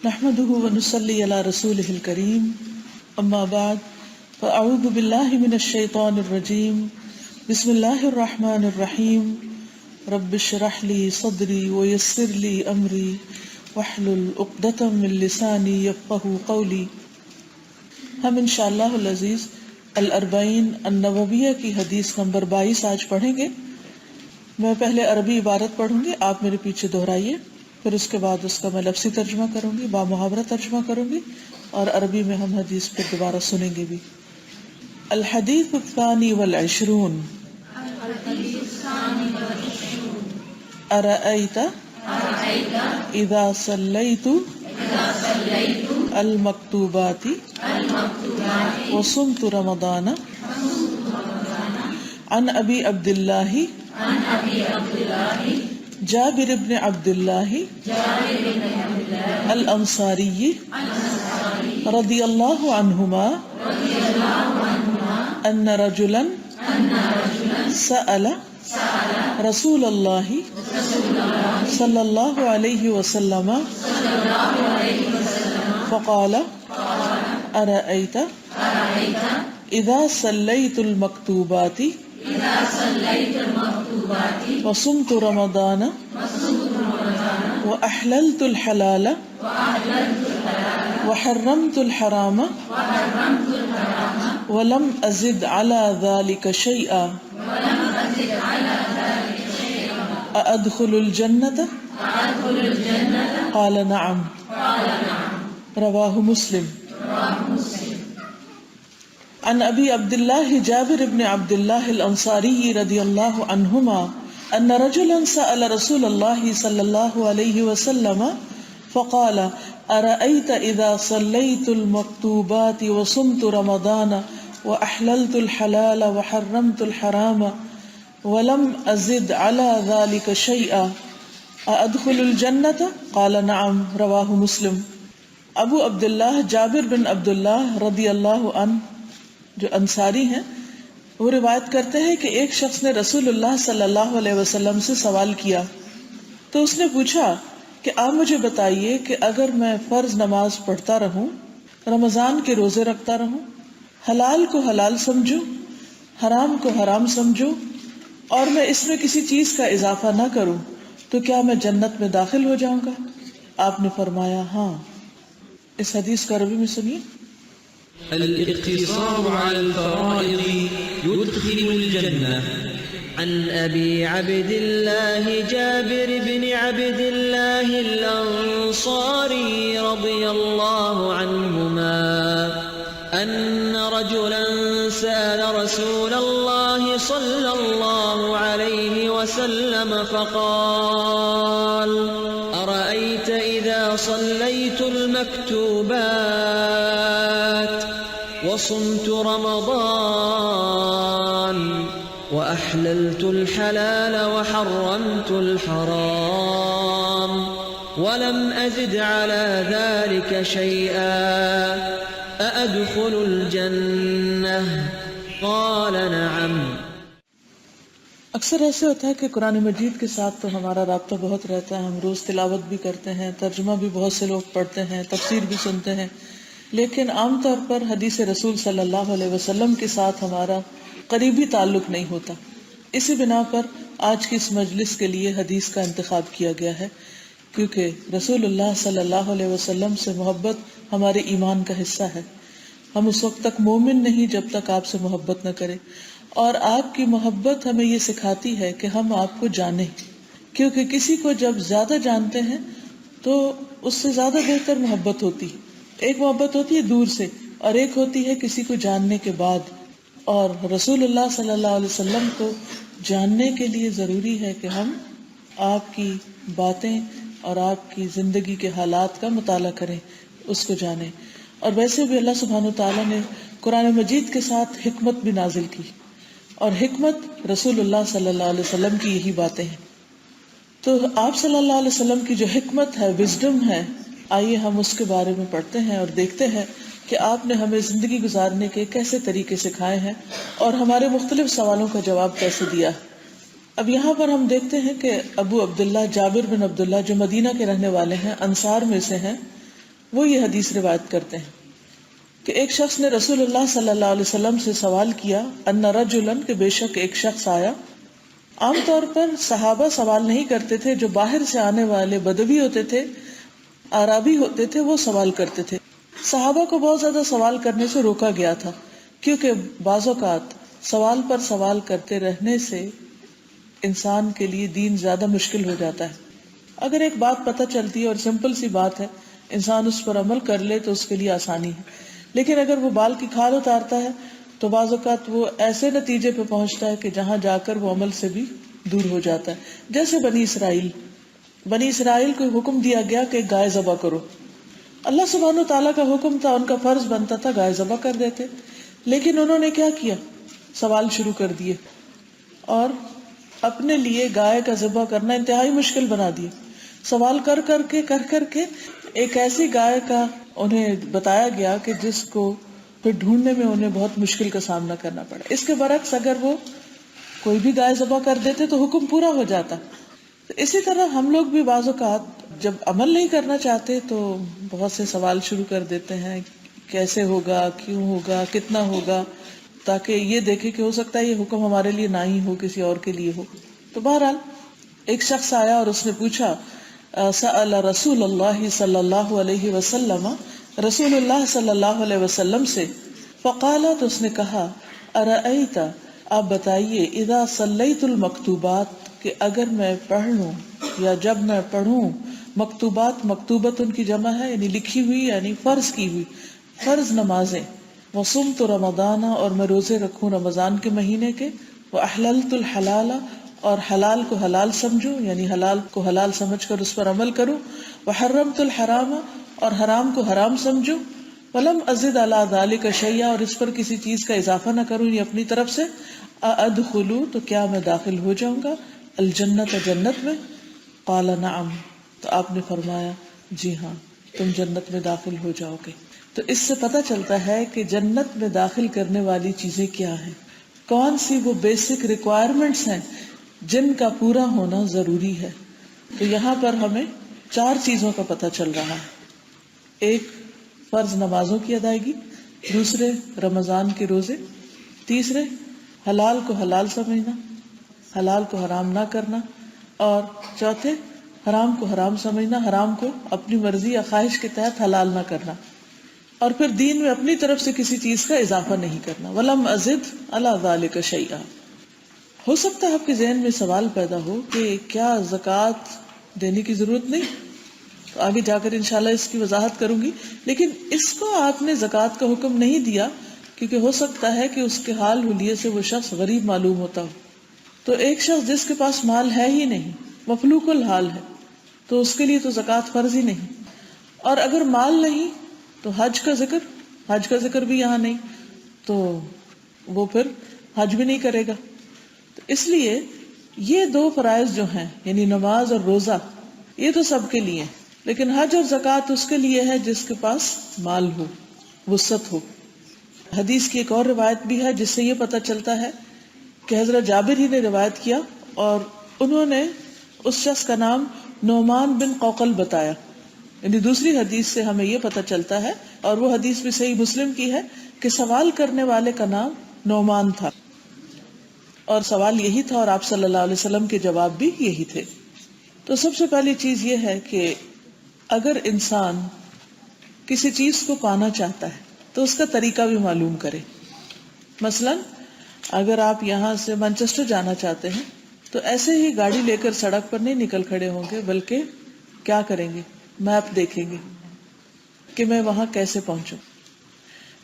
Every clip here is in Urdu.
نحمده ونصلي على رسوله الكريم اما بعد فاعوذ بالله من الشيطان الرجيم بسم الله الرحمن الرحيم رب اشرح لي صدري ويسر لي امري واحلل عقدة من لساني يفقهوا قولي. ہم انشاءاللہ العزیز الاربعین النوویہ کی حدیث نمبر 22 آج پڑھیں گے. میں پہلے عربی عبارت پڑھوں گی، آپ میرے پیچھے دہرائیے، پھر اس کے بعد اس کا میں لفظی ترجمہ کروں گی، با محاورہ ترجمہ کروں گی، اور عربی میں ہم حدیث پھر دوبارہ سنیں گے بھی. الحدیث الثانی والعشرون ارأیت اذا صلیت المکتوبات وصمت رمضان عن ابی عبداللہ جابر بن عبداللہ الانصاری رضی اللہ عنہما ان رجلا سأل رسول اللہ صلی اللہ علیہ وسلم فقال ارأیت اذا صلیت المکتوبات وصمت رمضان وأحللت الحلال وحرمت الحرام ولم أزد على ذلك شيئا أأدخل الجنة؟ قال نعم. رواه مسلم. عن ابی عبداللہ جابر بن عبداللہ الانصاری رضی اللہ عنہما ان رجلا سأل رسول اللہ صلی اللہ علیہ وسلم فقال ارأیت اذا صلیت المکتوبات وصمت رمضان واحللت الحلال وحرمت الحرام ولم ازد على ذلك شيئا أأدخل الجنة؟ قال نعم. رواہ مسلم. ابو عبداللہ جابر بن عبداللہ رضی اللہ عنہ جو انصاری ہیں، وہ روایت کرتے ہیں کہ ایک شخص نے رسول اللہ صلی اللہ علیہ وسلم سے سوال کیا تو اس نے پوچھا کہ آپ مجھے بتائیے کہ اگر میں فرض نماز پڑھتا رہوں، رمضان کے روزے رکھتا رہوں، حلال کو حلال سمجھوں، حرام کو حرام سمجھوں، اور میں اس میں کسی چیز کا اضافہ نہ کروں، تو کیا میں جنت میں داخل ہو جاؤں گا؟ آپ نے فرمایا ہاں. اس حدیث کو عربی میں سنیے. الاقتصار على الفرائض يدخل الجنة. عن أبي عبد الله جابر بن عبد الله الأنصاري رضي الله عنهما أن رجلا سأل رسول الله صلى الله عليه وسلم فقال أرأيت إذا صليت المكتوبات وصمت رمضان وأحللت الحلال وحرمت الحرام ولم أزد على ذلك شيئا أأدخل الجنة؟ قال نعم. اکثر ایسے ہوتا ہے کہ قرآن مجید کے ساتھ تو ہمارا رابطہ بہت رہتا ہے، ہم روز تلاوت بھی کرتے ہیں، ترجمہ بھی بہت سے لوگ پڑھتے ہیں، تفسیر بھی سنتے ہیں، لیکن عام طور پر حدیث رسول صلی اللہ علیہ وسلم کے ساتھ ہمارا قریبی تعلق نہیں ہوتا. اسی بنا پر آج کی اس مجلس کے لیے حدیث کا انتخاب کیا گیا ہے، کیونکہ رسول اللہ صلی اللہ علیہ وسلم سے محبت ہمارے ایمان کا حصہ ہے. ہم اس وقت تک مومن نہیں جب تک آپ سے محبت نہ کریں، اور آپ کی محبت ہمیں یہ سکھاتی ہے کہ ہم آپ کو جانیں، کیونکہ کسی کو جب زیادہ جانتے ہیں تو اس سے زیادہ بہتر محبت ہوتی ہے. ایک محبت ہوتی ہے دور سے، اور ایک ہوتی ہے کسی کو جاننے کے بعد. اور رسول اللہ صلی اللہ علیہ وسلم کو جاننے کے لیے ضروری ہے کہ ہم آپ کی باتیں اور آپ کی زندگی کے حالات کا مطالعہ کریں، اس کو جانیں. اور ویسے بھی اللہ سبحانہ وتعالیٰ نے قرآن مجید کے ساتھ حکمت بھی نازل کی، اور حکمت رسول اللہ صلی اللہ علیہ وسلم کی یہی باتیں ہیں. تو آپ صلی اللہ علیہ وسلم کی جو حکمت ہے، وزڈم ہے، آئیے ہم اس کے بارے میں پڑھتے ہیں اور دیکھتے ہیں کہ آپ نے ہمیں زندگی گزارنے کے کیسے طریقے سکھائے ہیں اور ہمارے مختلف سوالوں کا جواب کیسے دیا. اب یہاں پر ہم دیکھتے ہیں کہ ابو عبداللہ جابر بن عبداللہ جو مدینہ کے رہنے والے ہیں، انصار میں سے ہیں، وہ یہ حدیث روایت کرتے ہیں کہ ایک شخص نے رسول اللہ صلی اللہ علیہ وسلم سے سوال کیا ان رجلا، کہ بے شک ایک شخص آیا. عام طور پر صحابہ سوال نہیں کرتے تھے، جو باہر سے آنے والے بدوی ہوتے تھے، اعرابی ہوتے تھے، وہ سوال کرتے تھے. صحابہ کو بہت زیادہ سوال کرنے سے روکا گیا تھا، کیونکہ بعض اوقات سوال پر سوال کرتے رہنے سے انسان کے لیے دین زیادہ مشکل ہو جاتا ہے. اگر ایک بات پتہ چلتی ہے اور سمپل سی بات ہے، انسان اس پر عمل کر لے تو اس کے لیے آسانی ہے. لیکن اگر وہ بال کی کھال اتارتا ہے تو بعض اوقات وہ ایسے نتیجے پہ پہنچتا ہے کہ جہاں جا کر وہ عمل سے بھی دور ہو جاتا ہے. جیسے بنی اسرائیل کو حکم دیا گیا کہ گائے ذبح کرو. اللہ سبحانہ تعالیٰ کا حکم تھا، ان کا فرض بنتا تھا گائے ذبح کر دیتے، لیکن انہوں نے کیا کیا؟ سوال شروع کر دیے اور اپنے لیے گائے کا ذبح کرنا انتہائی مشکل بنا دیا. سوال کر کر کے ایک ایسی گائے کا انہیں بتایا گیا کہ جس کو پھر ڈھونڈنے میں انہیں بہت مشکل کا سامنا کرنا پڑا. اس کے برعکس اگر وہ کوئی بھی گائے ذبح کر دیتے تو حکم پورا ہو جاتا. اسی طرح ہم لوگ بھی بعض اوقات جب عمل نہیں کرنا چاہتے تو بہت سے سوال شروع کر دیتے ہیں، کیسے ہوگا، کیوں ہوگا، کتنا ہوگا، تاکہ یہ دیکھے کہ ہو سکتا ہے یہ حکم ہمارے لیے نہ ہی ہو، کسی اور کے لیے ہو. تو بہرحال ایک شخص آیا اور اس نے پوچھا سأل رسول اللہ صلی اللہ علیہ وسلم، رسول اللہ صلی اللہ علیہ وسلم سے. فقال، تو اس نے کہا ارأیت، آپ بتائیے، اذا صلیت المکتوبات، کہ اگر میں پڑھ لوں یا جب میں پڑھوں مکتوبات، مکتوبت ان کی جمع ہے یعنی لکھی ہوئی، یعنی فرض کی ہوئی فرض نمازیں. وصمت رمضان، اور میں روزے رکھوں رمضان کے مہینے کے. واحللت الحلال، اور حلال کو حلال سمجھوں یعنی حلال کو حلال سمجھ کر اس پر عمل کروں. وحرمت الحرام، اور حرام کو حرام سمجھوں. ولم ازد علی ذلک شیئا، اور اس پر کسی چیز کا اضافہ نہ کروں یہ اپنی طرف سے. ادخل، تو کیا میں داخل ہو جاؤں گا الجنت، جنت میں. قال نعم، تو آپ نے فرمایا جی ہاں، تم جنت میں داخل ہو جاؤ گے. تو اس سے پتہ چلتا ہے کہ جنت میں داخل کرنے والی چیزیں کیا ہیں، کون سی وہ بیسک ریکوائرمنٹس ہیں جن کا پورا ہونا ضروری ہے. تو یہاں پر ہمیں 4 چیزوں کا پتہ چل رہا ہے. ایک، فرض نمازوں کی ادائیگی. دوسرے، رمضان کے روزے. تیسرے، حلال کو حلال سمجھنا، حلال کو حرام نہ کرنا. اور چوتھے، حرام کو حرام سمجھنا، حرام کو اپنی مرضی یا خواہش کے تحت حلال نہ کرنا. اور پھر دین میں اپنی طرف سے کسی چیز کا اضافہ نہیں کرنا. ولم ازد علی ذلک شیئا. ہو سکتا ہے آپ کے ذہن میں سوال پیدا ہو کہ کیا زکوٰۃ دینے کی ضرورت نہیں؟ تو آگے جا کر انشاءاللہ اس کی وضاحت کروں گی. لیکن اس کو آپ نے زکوٰۃ کا حکم نہیں دیا کیونکہ ہو سکتا ہے کہ اس کے حال حلیے سے وہ شخص غریب معلوم ہوتا ہو. تو ایک شخص جس کے پاس مال ہے ہی نہیں، مفلوق الحال ہے، تو اس کے لیے تو زکوٰۃ فرض ہی نہیں. اور اگر مال نہیں تو حج کا ذکر بھی یہاں نہیں، تو وہ پھر حج بھی نہیں کرے گا. تو اس لیے یہ 2 فرائض جو ہیں یعنی نماز اور روزہ، یہ تو سب کے لیے، لیکن حج اور زکوٰۃ اس کے لیے ہے جس کے پاس مال ہو، وسعت ہو. حدیث کی ایک اور روایت بھی ہے جس سے یہ پتہ چلتا ہے کہ حضرت جابر ہی نے روایت کیا اور انہوں نے اس شخص کا نام نعمان بن قوقل بتایا. یعنی دوسری حدیث سے ہمیں یہ پتہ چلتا ہے، اور وہ حدیث بھی صحیح مسلم کی ہے، کہ سوال کرنے والے کا نام نعمان تھا اور سوال یہی تھا، اور آپ صلی اللہ علیہ وسلم کے جواب بھی یہی تھے. تو سب سے پہلی چیز یہ ہے کہ اگر انسان کسی چیز کو پانا چاہتا ہے تو اس کا طریقہ بھی معلوم کرے. مثلا اگر آپ یہاں سے مانچسٹر جانا چاہتے ہیں تو ایسے ہی گاڑی لے کر سڑک پر نہیں نکل کھڑے ہوں گے، بلکہ کیا کریں گے؟ میپ دیکھیں گے کہ میں وہاں کیسے پہنچوں.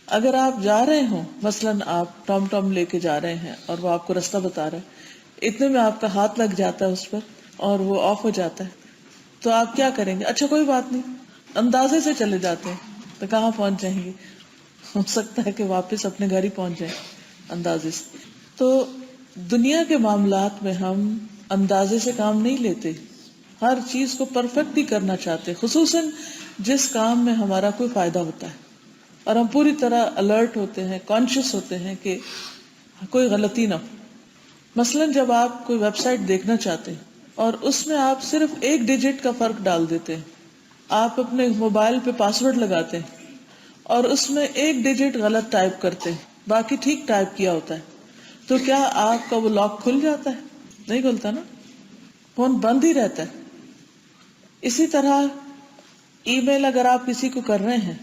اگر آپ جا رہے ہوں، مثلا آپ ٹام ٹام لے کے جا رہے ہیں اور وہ آپ کو رستہ بتا رہا ہے، اتنے میں آپ کا ہاتھ لگ جاتا ہے اس پر اور وہ آف ہو جاتا ہے، تو آپ کیا کریں گے؟ اچھا کوئی بات نہیں، اندازے سے چلے جاتے ہیں تو کہاں پہنچ جائیں گے؟ ہو سکتا ہے کہ واپس اپنے گھر ہی پہنچ جائیں اندازے سے. تو دنیا کے معاملات میں ہم اندازے سے کام نہیں لیتے، ہر چیز کو پرفیکٹ ہی کرنا چاہتے، خصوصاً جس کام میں ہمارا کوئی فائدہ ہوتا ہے، اور ہم پوری طرح الرٹ ہوتے ہیں، کانشیس ہوتے ہیں کہ کوئی غلطی نہ ہو. مثلا جب آپ کوئی ویب سائٹ دیکھنا چاہتے ہیں اور اس میں آپ صرف 1 ڈیجٹ کا فرق ڈال دیتے ہیں آپ اپنے موبائل پہ پاسورڈ لگاتے ہیں اور اس میں ایک ڈیجٹ غلط ٹائپ کرتے ہیں، باقی ٹھیک ٹائپ کیا ہوتا ہے، تو کیا آپ کا وہ لاک کھل جاتا ہے؟ نہیں کھلتا نا، فون بند ہی رہتا ہے. اسی طرح ای میل اگر آپ کسی کو کر رہے ہیں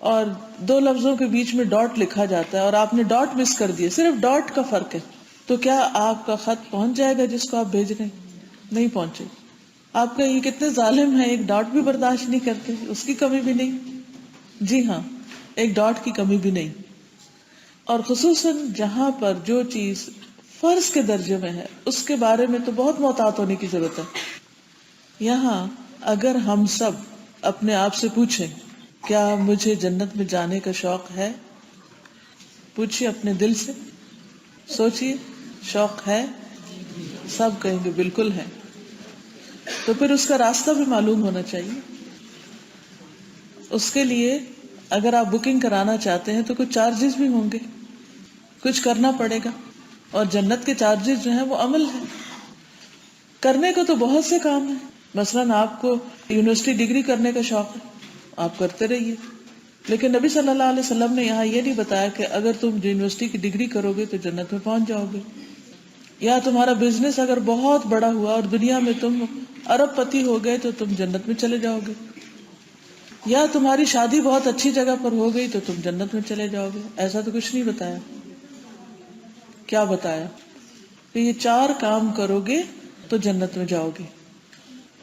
اور دو لفظوں کے بیچ میں ڈاٹ لکھا جاتا ہے اور آپ نے ڈاٹ مس کر دیا، صرف ڈاٹ کا فرق ہے، تو کیا آپ کا خط پہنچ جائے گا جس کو آپ بھیج رہے ہیں؟ نہیں پہنچے. آپ کا یہ کتنے ظالم ہیں، ایک ڈاٹ بھی برداشت نہیں کرتے، اس کی کمی بھی نہیں. جی ہاں، ایک ڈاٹ کی کمی بھی نہیں. اور خصوصاً جہاں پر جو چیز فرض کے درجے میں ہے اس کے بارے میں تو بہت محتاط ہونے کی ضرورت ہے. یہاں اگر ہم سب اپنے آپ سے پوچھیں کیا مجھے جنت میں جانے کا شوق ہے، پوچھیے اپنے دل سے، سوچیے شوق ہے؟ سب کہیں گے بالکل ہے. تو پھر اس کا راستہ بھی معلوم ہونا چاہیے. اس کے لیے اگر آپ بکنگ کرانا چاہتے ہیں تو کچھ چارجز بھی ہوں گے، کچھ کرنا پڑے گا. اور جنت کے چارجز جو ہیں وہ عمل ہے. کرنے کو تو بہت سے کام ہیں. مثلاً آپ کو یونیورسٹی ڈگری کرنے کا شوق ہے، آپ کرتے رہیے، لیکن نبی صلی اللہ علیہ وسلم نے یہاں یہ نہیں بتایا کہ اگر تم یونیورسٹی کی ڈگری کرو گے تو جنت میں پہنچ جاؤ گے. یا تمہارا بزنس اگر بہت بڑا ہوا اور دنیا میں تم ارب پتی ہو گئے تو تم جنت میں چلے جاؤ گے. یا تمہاری شادی بہت اچھی جگہ پر ہو گئی تو تم جنت میں چلے جاؤ گے. ایسا تو کچھ نہیں بتایا. کیا بتایا؟ کہ یہ 4 کام کرو گے تو جنت میں جاؤ گے.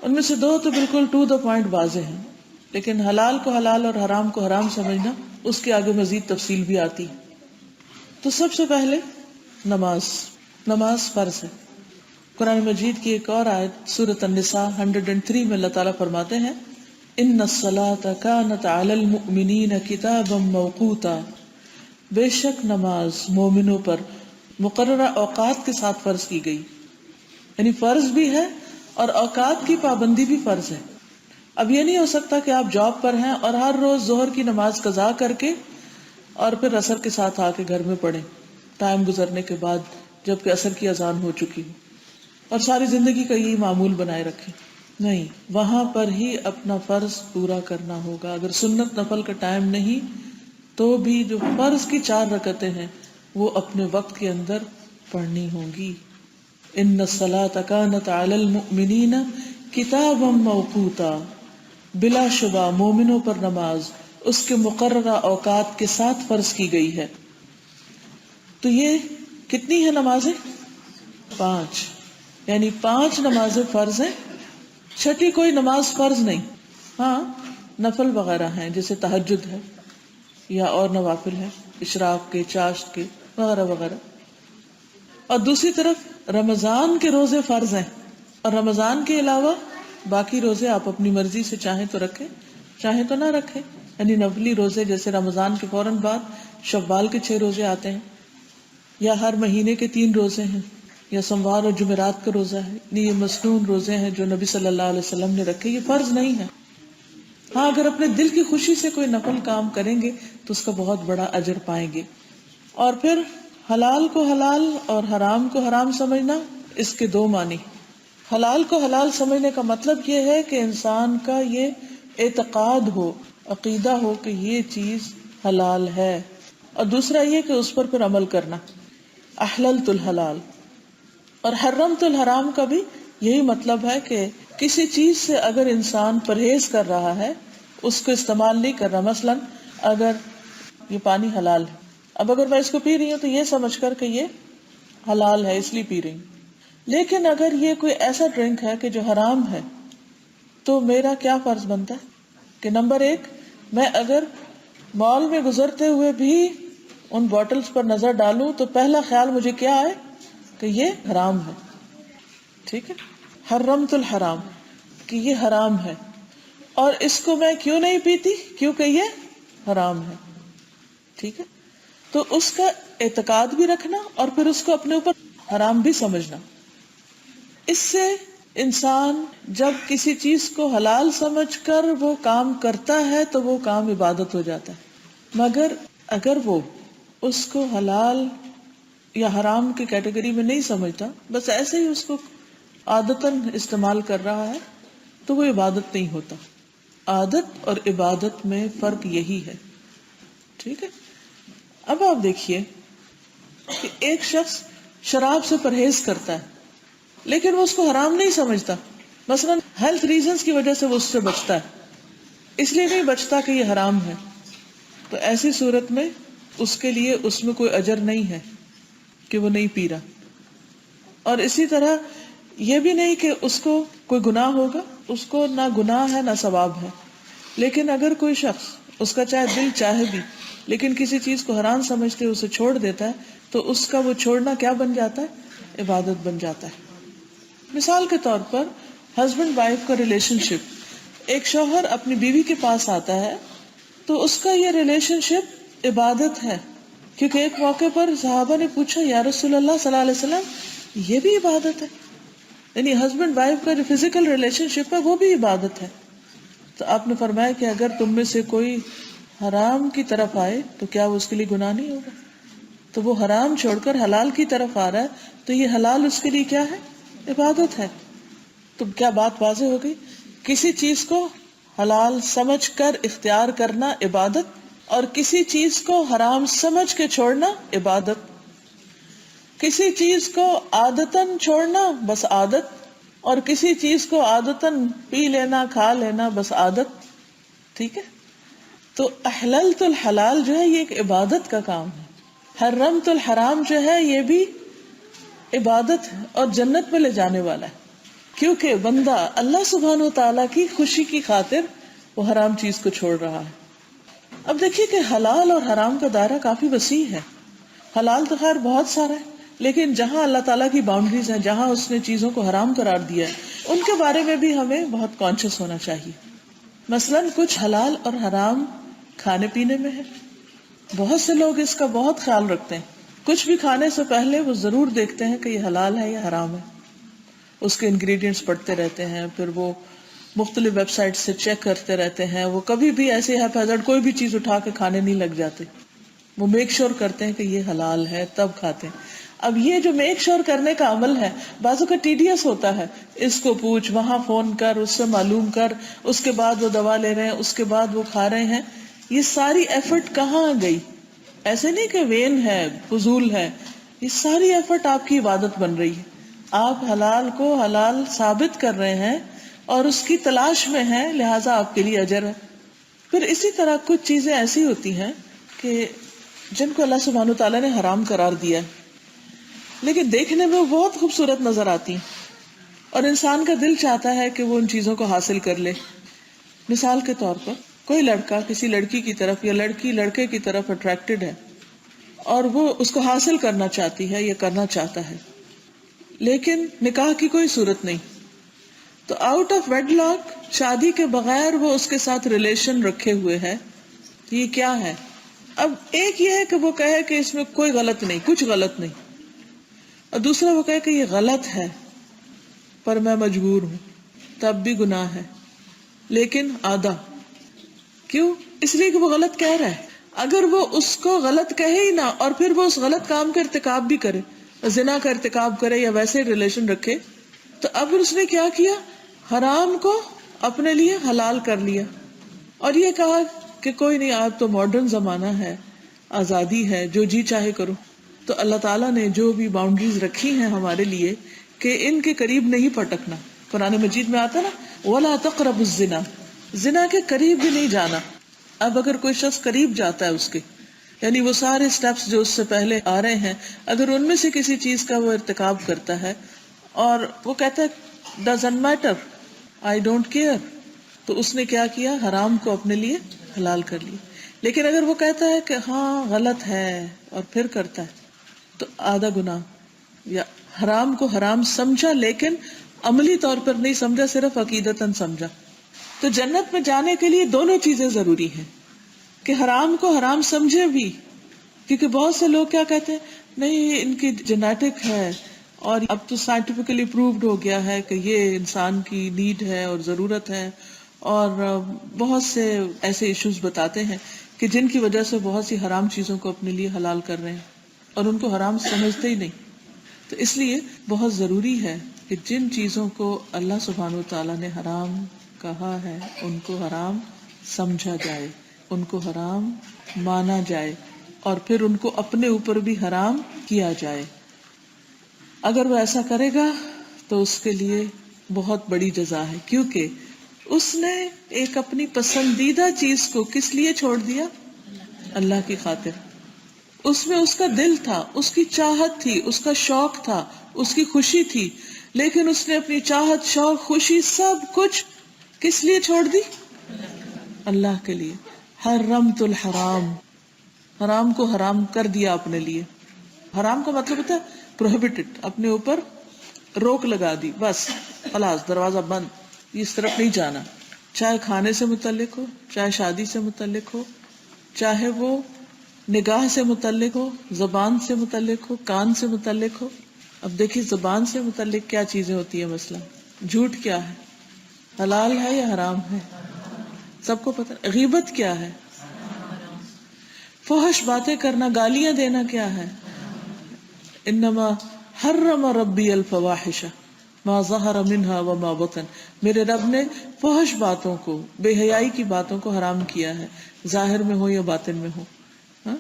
ان میں سے 2 تو بالکل ٹو دا پوائنٹ واضح ہیں، لیکن حلال کو حلال اور حرام کو حرام سمجھنا اس کے آگے مزید تفصیل بھی آتی. تو سب سے پہلے نماز فرض ہے. قرآن مجید کی ایک اور آیت سورۃ النساء 103 میں اللہ تعالیٰ فرماتے ہیں ان الصلاۃ کانت علی المؤمنین کتابا موقوتا، بے شک نماز مومنوں پر مقررہ اوقات کے ساتھ فرض کی گئی. یعنی فرض بھی ہے اور اوقات کی پابندی بھی فرض ہے. اب یہ نہیں ہو سکتا کہ آپ جاب پر ہیں اور ہر روز ظہر کی نماز قضا کر کے اور پھر عصر کے ساتھ آ کے گھر میں پڑھیں ٹائم گزرنے کے بعد جبکہ عصر کی اذان ہو چکی ہو، اور ساری زندگی کا یہی معمول بنائے رکھیں. نہیں، وہاں پر ہی اپنا فرض پورا کرنا ہوگا. اگر سنت نفل کا ٹائم نہیں تو بھی جو فرض کی 4 رکعتیں ہیں وہ اپنے وقت کے اندر پڑھنی ہوں گی. ان الصلاۃ کانت علی المؤمنین کتابا موقوتا، بلا شبہ مومنوں پر نماز اس کے مقررہ اوقات کے ساتھ فرض کی گئی ہے. تو یہ کتنی ہے نمازیں؟ 5. یعنی 5 نمازیں فرض ہیں، چھٹی کوئی نماز فرض نہیں. ہاں نفل وغیرہ ہیں جیسے تہجد ہے یا اور نوافل ہے، اشراق کے، چاشت کے وغیرہ وغیرہ. اور دوسری طرف رمضان کے روزے فرض ہیں، اور رمضان کے علاوہ باقی روزے آپ اپنی مرضی سے چاہیں تو رکھیں چاہیں تو نہ رکھیں. یعنی نفلی روزے جیسے رمضان کے فوراً بعد شوال کے 6 روزے آتے ہیں، یا ہر مہینے کے 3 روزے ہیں، یا سوموار اور جمعرات کا روزہ ہے. یہ مسنون روزے ہیں جو نبی صلی اللہ علیہ وسلم نے رکھے، یہ فرض نہیں ہے. ہاں اگر اپنے دل کی خوشی سے کوئی نفل کام کریں گے تو اس کا بہت بڑا اجر پائیں گے. اور پھر حلال کو حلال اور حرام کو حرام سمجھنا، اس کے 2 معنی. حلال کو حلال سمجھنے کا مطلب یہ ہے کہ انسان کا یہ اعتقاد ہو، عقیدہ ہو کہ یہ چیز حلال ہے، اور دوسرا یہ کہ اس پر پھر عمل کرنا. احللت الحلال. اور حرمت الحرام کا بھی یہی مطلب ہے کہ کسی چیز سے اگر انسان پرہیز کر رہا ہے، اس کو استعمال نہیں کر رہا. مثلا اگر یہ پانی حلال ہے، اب اگر میں اس کو پی رہی ہوں تو یہ سمجھ کر کہ یہ حلال ہے اس لیے پی رہی ہوں، لیکن اگر یہ کوئی ایسا ڈرنک ہے کہ جو حرام ہے تو میرا کیا فرض بنتا ہے کہ نمبر 1، میں اگر مال میں گزرتے ہوئے بھی ان بوٹلز پر نظر ڈالوں تو پہلا خیال مجھے کیا آئے کہ یہ حرام ہے. ٹھیک ہے، حرمت الحرام کہ یہ حرام ہے، اور اس کو میں کیوں نہیں پیتی؟ کیونکہ یہ حرام ہے. ٹھیک ہے، تو اس کا اعتقاد بھی رکھنا اور پھر اس کو اپنے اوپر حرام بھی سمجھنا. اس سے انسان جب کسی چیز کو حلال سمجھ کر وہ کام کرتا ہے تو وہ کام عبادت ہو جاتا ہے. مگر اگر وہ اس کو حلال یا حرام کی کیٹیگری میں نہیں سمجھتا، بس ایسے ہی اس کو عادتاً استعمال کر رہا ہے، تو وہ عبادت نہیں ہوتا. عادت اور عبادت میں فرق یہی ہے. ٹھیک ہے. اب آپ دیکھیے کہ ایک شخص شراب سے پرہیز کرتا ہے لیکن وہ اس کو حرام نہیں سمجھتا. مثلا ہیلتھ ریزنز کی وجہ سے وہ اس سے بچتا ہے, اس لیے نہیں بچتا کہ یہ حرام ہے. تو ایسی صورت میں اس کے لیے اس میں کوئی اجر نہیں ہے کہ وہ نہیں پی رہا. اور اسی طرح یہ بھی نہیں کہ اس کو کوئی گناہ ہوگا, اس کو نہ گناہ ہے نہ ثواب ہے. لیکن اگر کوئی شخص, اس کا چاہے دل چاہے بھی, لیکن کسی چیز کو حرام سمجھتے اسے چھوڑ دیتا ہے تو اس کا وہ چھوڑنا کیا بن جاتا ہے؟ عبادت بن جاتا ہے. مثال کے طور پر ہسبینڈ وائف کا ریلیشن شپ, ایک شوہر اپنی بیوی کے پاس آتا ہے تو اس کا یہ ریلیشن شپ عبادت ہے, کیونکہ ایک موقع پر صحابہ نے پوچھا یا رسول اللہ صلی اللہ علیہ وسلم یہ بھی عبادت ہے؟ یعنی ہسبینڈ وائف کا جو فزیکل ریلیشن شپ ہے وہ بھی عبادت ہے. تو آپ نے فرمایا کہ اگر تم میں سے کوئی حرام کی طرف آئے تو کیا وہ اس کے لیے گناہ نہیں ہوگا؟ تو وہ حرام چھوڑ کر حلال کی طرف آ رہا ہے تو یہ حلال اس کے لیے کیا ہے؟ عبادت ہے. تو کیا بات واضح ہو گئی؟ کسی چیز کو حلال سمجھ کر اختیار کرنا عبادت, اور کسی چیز کو حرام سمجھ کے چھوڑنا عبادت. کسی چیز کو عادتاً چھوڑنا بس عادت, اور کسی چیز کو عادتاً پی لینا کھا لینا بس عادت. ٹھیک ہے. تو احللت الحلال جو ہے یہ ایک عبادت کا کام ہے, حرمت الحرام جو ہے یہ بھی عبادت ہے اور جنت میں لے جانے والا ہے, کیونکہ بندہ اللہ سبحانہ و تعالیٰ کی خوشی کی خاطر وہ حرام چیز کو چھوڑ رہا ہے. اب دیکھیے کہ حلال اور حرام کا دائرہ کافی وسیع ہے. حلال تو خیر بہت سارا ہے, لیکن جہاں اللہ تعالیٰ کی باؤنڈریز ہیں, جہاں اس نے چیزوں کو حرام قرار دیا ہے, ان کے بارے میں بھی ہمیں بہت کانشیس ہونا چاہیے. مثلاً کچھ حلال اور حرام کھانے پینے میں ہے. بہت سے لوگ اس کا بہت خیال رکھتے ہیں. کچھ بھی کھانے سے پہلے وہ ضرور دیکھتے ہیں کہ یہ حلال ہے یا حرام ہے, اس کے انگریڈینٹس پڑھتے رہتے ہیں, پھر وہ مختلف ویب سائٹ سے چیک کرتے رہتے ہیں. وہ کبھی بھی ایسے ہیپیزرڈ کوئی بھی چیز اٹھا کے کھانے نہیں لگ جاتے. وہ میک شور کرتے ہیں کہ یہ حلال ہے تب کھاتے ہیں. اب یہ جو میک شور کرنے کا عمل ہے بعضوں کا ٹیڈیس ہوتا ہے, اس کو پوچھ, وہاں فون کر, اس سے معلوم کر, اس کے بعد وہ دوا لے رہے ہیں, اس کے بعد وہ کھا رہے ہیں. یہ ساری ایفرٹ کہاں گئی؟ ایسے نہیں کہ وین ہے, فضول ہے, یہ ساری ایفرٹ آپ کی عبادت بن رہی ہے. آپ حلال کو حلال ثابت کر رہے ہیں اور اس کی تلاش میں ہیں, لہٰذا آپ کے لیے اجر ہے. پھر اسی طرح کچھ چیزیں ایسی ہوتی ہیں کہ جن کو اللہ سبحانہ وتعالیٰ نے حرام قرار دیا ہے, لیکن دیکھنے میں وہ بہت خوبصورت نظر آتی ہیں اور انسان کا دل چاہتا ہے کہ وہ ان چیزوں کو حاصل کر لے. مثال کے طور پر کوئی لڑکا کسی لڑکی کی طرف یا لڑکی لڑکے کی طرف اٹریکٹڈ ہے اور وہ اس کو حاصل کرنا چاہتی ہے یا کرنا چاہتا ہے, لیکن نکاح کی کوئی صورت نہیں. تو آؤٹ آف ویڈ لاک, شادی کے بغیر وہ اس کے ساتھ ریلیشن رکھے ہوئے ہے. یہ کیا ہے؟ اب ایک یہ ہے کہ وہ کہے کہ اس میں کوئی غلط نہیں, کچھ غلط نہیں, اور دوسرا وہ کہے کہ یہ غلط ہے پر میں مجبور ہوں, تب بھی گناہ ہے, لیکن آدھا. کیوں؟ اس لیے کہ وہ غلط کہہ رہا ہے. اگر وہ اس کو غلط کہے ہی نہ اور پھر وہ اس غلط کام کا ارتکاب بھی کرے, زنا کا ارتکاب کرے یا ویسے ریلیشن رکھے, تو اب اس نے کیا کیا؟ حرام کو اپنے لیے حلال کر لیا اور یہ کہا کہ کوئی نہیں, آج تو ماڈرن زمانہ ہے, آزادی ہے, جو جی چاہے کرو. تو اللہ تعالیٰ نے جو بھی باؤنڈریز رکھی ہیں ہمارے لیے کہ ان کے قریب نہیں پٹکنا, قرآن مجید میں آتا نا وَلَا تَقْرَبُوا الزِّنَا, زنا کے قریب بھی نہیں جانا. اب اگر کوئی شخص قریب جاتا ہے اس کے, یعنی وہ سارے سٹیپس جو اس سے پہلے آ رہے ہیں, اگر ان میں سے کسی چیز کا وہ ارتکاب کرتا ہے اور وہ کہتا ہے doesn't matter, I don't care, تو اس نے کیا کیا؟ حرام کو اپنے لیے حلال کر لیا. لیکن اگر وہ کہتا ہے کہ ہاں غلط ہے اور پھر کرتا ہے, تو آدھا گناہ. یا حرام کو حرام سمجھا لیکن عملی طور پر نہیں سمجھا, صرف عقیدتاً سمجھا. تو جنت میں جانے کے لیے دونوں چیزیں ضروری ہیں, کہ حرام کو حرام سمجھے بھی, کیونکہ بہت سے لوگ کیا کہتے ہیں نہیں ان کی جینیٹک ہے اور اب تو سائنٹیفکلی پرووڈ ہو گیا ہے کہ یہ انسان کی نیڈ ہے اور ضرورت ہے, اور بہت سے ایسے ایشوز بتاتے ہیں کہ جن کی وجہ سے بہت سی حرام چیزوں کو اپنے لیے حلال کر رہے ہیں اور ان کو حرام سمجھتے ہی نہیں. تو اس لیے بہت ضروری ہے کہ جن چیزوں کو اللہ سبحانہ و تعالیٰ نے حرام کہا ہے ان کو حرام سمجھا جائے، ان کو حرام مانا جائے، اور پھر ان کو اپنے اوپر بھی حرام کیا جائے. اگر وہ ایسا کرے گا تو اس کے لیے بہت بڑی جزا ہے، کیونکہ اس نے ایک اپنی پسندیدہ چیز کو کس لیے چھوڑ دیا؟ اللہ کی خاطر. اس میں اس کا دل تھا، اس کی چاہت تھی، اس کا شوق تھا، اس کی خوشی تھی، لیکن اس نے اپنی چاہت، شوق، خوشی سب کچھ کس لیے چھوڑ دی؟ اللہ کے لیے. حرمت الحرام، حرام کو حرام کر دیا اپنے لیے. حرام کا مطلب ہوتا ہے پروہیبٹڈ، اپنے اوپر روک لگا دی، بس خلاص دروازہ بند، اس طرف نہیں جانا. چاہے کھانے سے متعلق ہو، چاہے شادی سے متعلق ہو، چاہے وہ نگاہ سے متعلق ہو، زبان سے متعلق ہو، کان سے متعلق ہو. اب دیکھیے زبان سے متعلق کیا چیزیں ہوتی ہیں. مثلا جھوٹ کیا ہے؟ حلال ہے یا حرام ہے؟ سب کو پتہ. غیبت کیا ہے؟ فحش باتیں کرنا، گالیاں دینا کیا ہے؟ انما حرم ربی الفواحش ما ظہر منها وما بطن. میرے رب نے فحش باتوں کو، بے حیائی کی باتوں کو حرام کیا ہے، ظاہر میں ہو یا باطن میں ہو. ہاں؟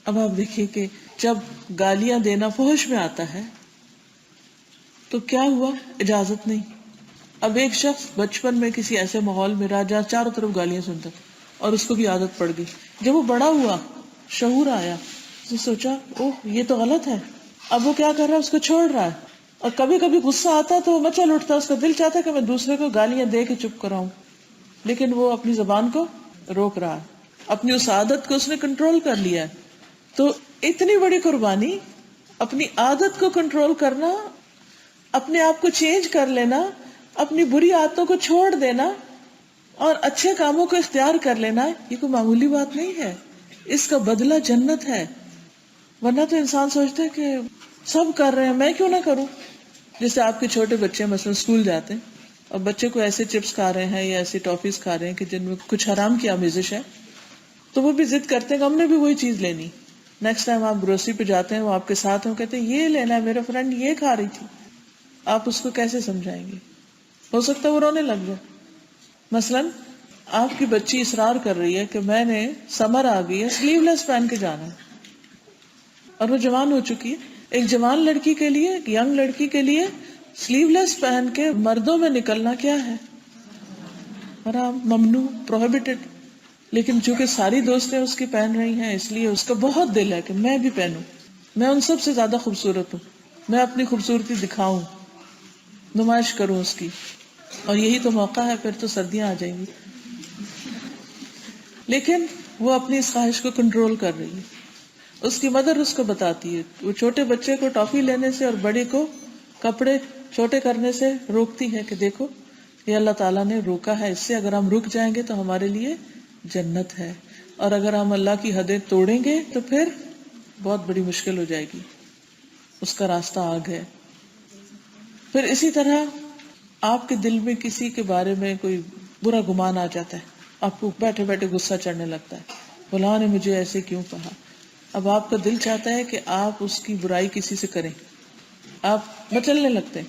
اب آپ دیکھیے کہ جب گالیاں دینا فحش میں آتا ہے تو کیا ہوا؟ اجازت نہیں. اب ایک شخص بچپن میں کسی ایسے ماحول میں رہا جہاں چاروں طرف گالیاں سنتا اور اس کو بھی عادت پڑ گئی. جب وہ بڑا ہوا، شعور آیا، تو سوچا اوہ یہ تو غلط ہے. اب وہ کیا کر رہا ہے؟ اس کو چھوڑ رہا ہے. اور کبھی کبھی غصہ آتا تو وہ مچل اٹھتا، اس کا دل چاہتا ہے کہ میں دوسرے کو گالیاں دے کے چپ کراؤں، لیکن وہ اپنی زبان کو روک رہا ہے. اپنی اس عادت کو اس نے کنٹرول کر لیا ہے. تو اتنی بڑی قربانی، اپنی عادت کو کنٹرول کرنا، اپنے آپ کو چینج کر لینا، اپنی بری عادتوں کو چھوڑ دینا اور اچھے کاموں کو اختیار کر لینا، یہ کوئی معمولی بات نہیں ہے. اس کا بدلہ جنت ہے. ورنہ تو انسان سوچتا ہے کہ سب کر رہے ہیں، میں کیوں نہ کروں. جیسے آپ کے چھوٹے بچے مثلا اسکول جاتے ہیں اور بچے کو ایسے چپس کھا رہے ہیں یا ایسی ٹافیز کھا رہے ہیں کہ جن میں کچھ حرام کی آمیزش ہے، تو وہ بھی ضد کرتے ہیں کہ ہم نے بھی وہی چیز لینی. نیکسٹ ٹائم آپ گروسری پہ جاتے ہیں، وہ آپ کے ساتھ ہیں، کہتے ہیں یہ لینا ہے، میرا فرینڈ یہ کھا رہی تھی. آپ اس کو کیسے سمجھائیں گے؟ ہو سکتا ہے وہ رونے لگ جائے. مثلاً آپ کی بچی اصرار کر رہی ہے کہ میں نے سمر آ گئی ہے، سلیو لیس پہن کے جانا ہے، اور وہ جوان ہو چکی ہے. ایک جوان لڑکی کے لیے، ایک ینگ لڑکی کے لیے سلیو لیس پہن کے مردوں میں نکلنا کیا ہے؟ حرام، ممنوع، پروہیبٹڈ. لیکن چونکہ ساری دوستیں اس کی پہن رہی ہیں، اس لیے اس کا بہت دل ہے کہ میں بھی پہنوں، میں ان سب سے زیادہ خوبصورت ہوں، میں اپنی خوبصورتی دکھاؤں، نمائش کروں اس کی. اور یہی تو موقع ہے، پھر تو سردیاں آ جائیں گی. لیکن وہ اپنی اس خواہش کو کنٹرول کر رہی ہے. اس کی مدر اس کو بتاتی ہے، وہ چھوٹے بچے کو ٹافی لینے سے اور بڑے کو کپڑے چھوٹے کرنے سے روکتی ہے کہ دیکھو یہ اللہ تعالیٰ نے روکا ہے، اس سے اگر ہم رک جائیں گے تو ہمارے لیے جنت ہے، اور اگر ہم اللہ کی حدیں توڑیں گے تو پھر بہت بڑی مشکل ہو جائے گی، اس کا راستہ آگ ہے. پھر اسی طرح آپ کے دل میں کسی کے بارے میں کوئی برا گمان آ جاتا ہے، آپ کو بیٹھے بیٹھے غصہ چڑھنے لگتا ہے، فلاں نے مجھے ایسے کیوں کہا. اب آپ کا دل چاہتا ہے کہ آپ اس کی برائی کسی سے کریں، آپ مچلنے لگتے ہیں.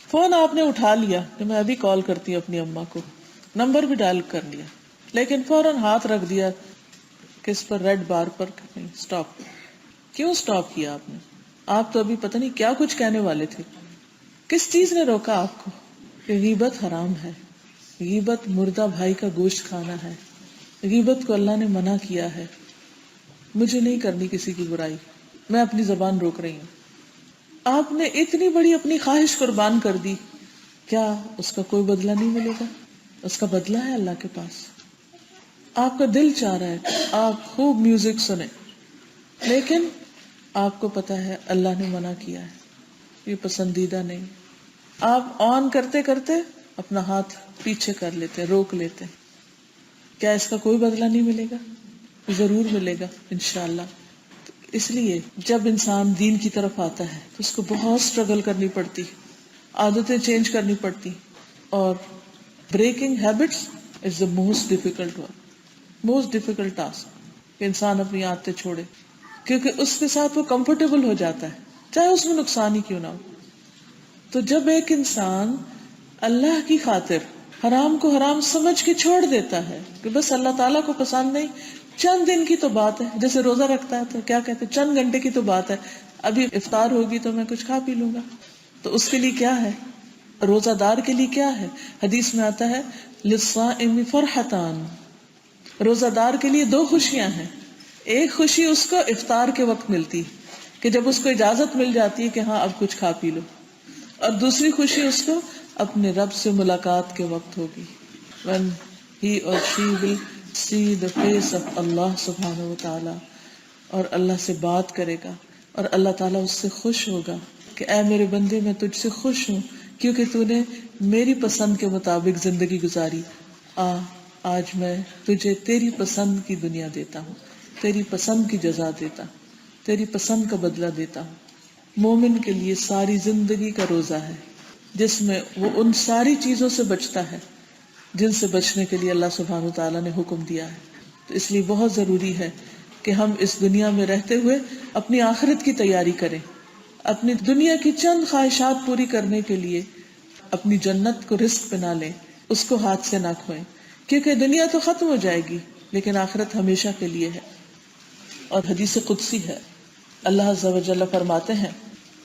فون آپ نے اٹھا لیا کہ میں ابھی کال کرتی ہوں اپنی اماں کو، نمبر بھی ڈائل کر لیا، لیکن فوراً ہاتھ رکھ دیا کس پر؟ ریڈ بار پر. نہیں، سٹاپ. کیوں سٹاپ کیا آپ نے؟ آپ تو ابھی پتہ نہیں کیا کچھ کہنے والے تھے. کس چیز نے روکا آپ کو؟ کہ غیبت حرام ہے، غیبت مردہ بھائی کا گوشت کھانا ہے، غیبت کو اللہ نے منع کیا ہے. مجھے نہیں کرنی کسی کی برائی، میں اپنی زبان روک رہی ہوں. آپ نے اتنی بڑی اپنی خواہش قربان کر دی، کیا اس کا کوئی بدلہ نہیں ملے گا؟ اس کا بدلہ ہے اللہ کے پاس. آپ کا دل چاہ رہا ہے کہ آپ خوب میوزک سنیں، لیکن آپ کو پتا ہے اللہ نے منع کیا ہے، یہ پسندیدہ نہیں. آپ آن کرتے کرتے اپنا ہاتھ پیچھے کر لیتے، روک لیتے. کیا اس کا کوئی بدلہ نہیں ملے گا؟ ضرور ملے گا انشاءاللہ. اس لیے جب انسان دین کی طرف آتا ہے تو اس کو بہت اسٹرگل کرنی پڑتی، عادتیں چینج کرنی پڑتی، اور breaking habits is the most difficult one, most difficult task, کہ انسان اپنی عادتیں چھوڑے، کیونکہ اس کے ساتھ وہ کمفرٹیبل ہو جاتا ہے چاہے اس میں نقصان ہی کیوں نہ ہو. تو جب ایک انسان اللہ کی خاطر حرام کو حرام سمجھ کے چھوڑ دیتا ہے کہ بس اللہ تعالیٰ کو پسند نہیں، چند دن کی تو بات ہے. جیسے روزہ رکھتا ہے تو کیا کہتے ہیں، چند گھنٹے کی تو بات ہے، ابھی افطار ہوگی تو میں کچھ کھا پی لوں گا. تو اس کے لیے کیا ہے، روزہ دار کے لیے کیا ہے؟ حدیث میں آتا ہے للصائم فرحتان، روزہ دار کے لیے دو خوشیاں ہیں. ایک خوشی اس کو افطار کے وقت ملتی کہ جب اس کو اجازت مل جاتی ہے کہ ہاں اب کچھ کھا پی لو، اور دوسری خوشی اس کو اپنے رب سے ملاقات کے وقت ہوگی. when he or she will see the face of Allah سبحانہ و تعالی، اور اللہ سے بات کرے گا اور اللہ تعالیٰ اس سے خوش ہوگا کہ اے میرے بندے میں تجھ سے خوش ہوں کیونکہ تو نے میری پسند کے مطابق زندگی گزاری. آج میں تجھے تیری پسند کی دنیا دیتا ہوں، تیری پسند کی جزا دیتا ہوں، تیری پسند کا بدلہ دیتا ہوں. مومن کے لیے ساری زندگی کا روزہ ہے جس میں وہ ان ساری چیزوں سے بچتا ہے جن سے بچنے کے لیے اللہ سبحانہ و تعالیٰ نے حکم دیا ہے. تو اس لیے بہت ضروری ہے کہ ہم اس دنیا میں رہتے ہوئے اپنی آخرت کی تیاری کریں، اپنی دنیا کی چند خواہشات پوری کرنے کے لیے اپنی جنت کو رزق بنا لیں، اس کو ہاتھ سے نہ کھوئیں، کیونکہ دنیا تو ختم ہو جائے گی لیکن آخرت ہمیشہ کے لیے ہے. اور حدیث قدسی ہے، اللہ عز و جل فرماتے ہیں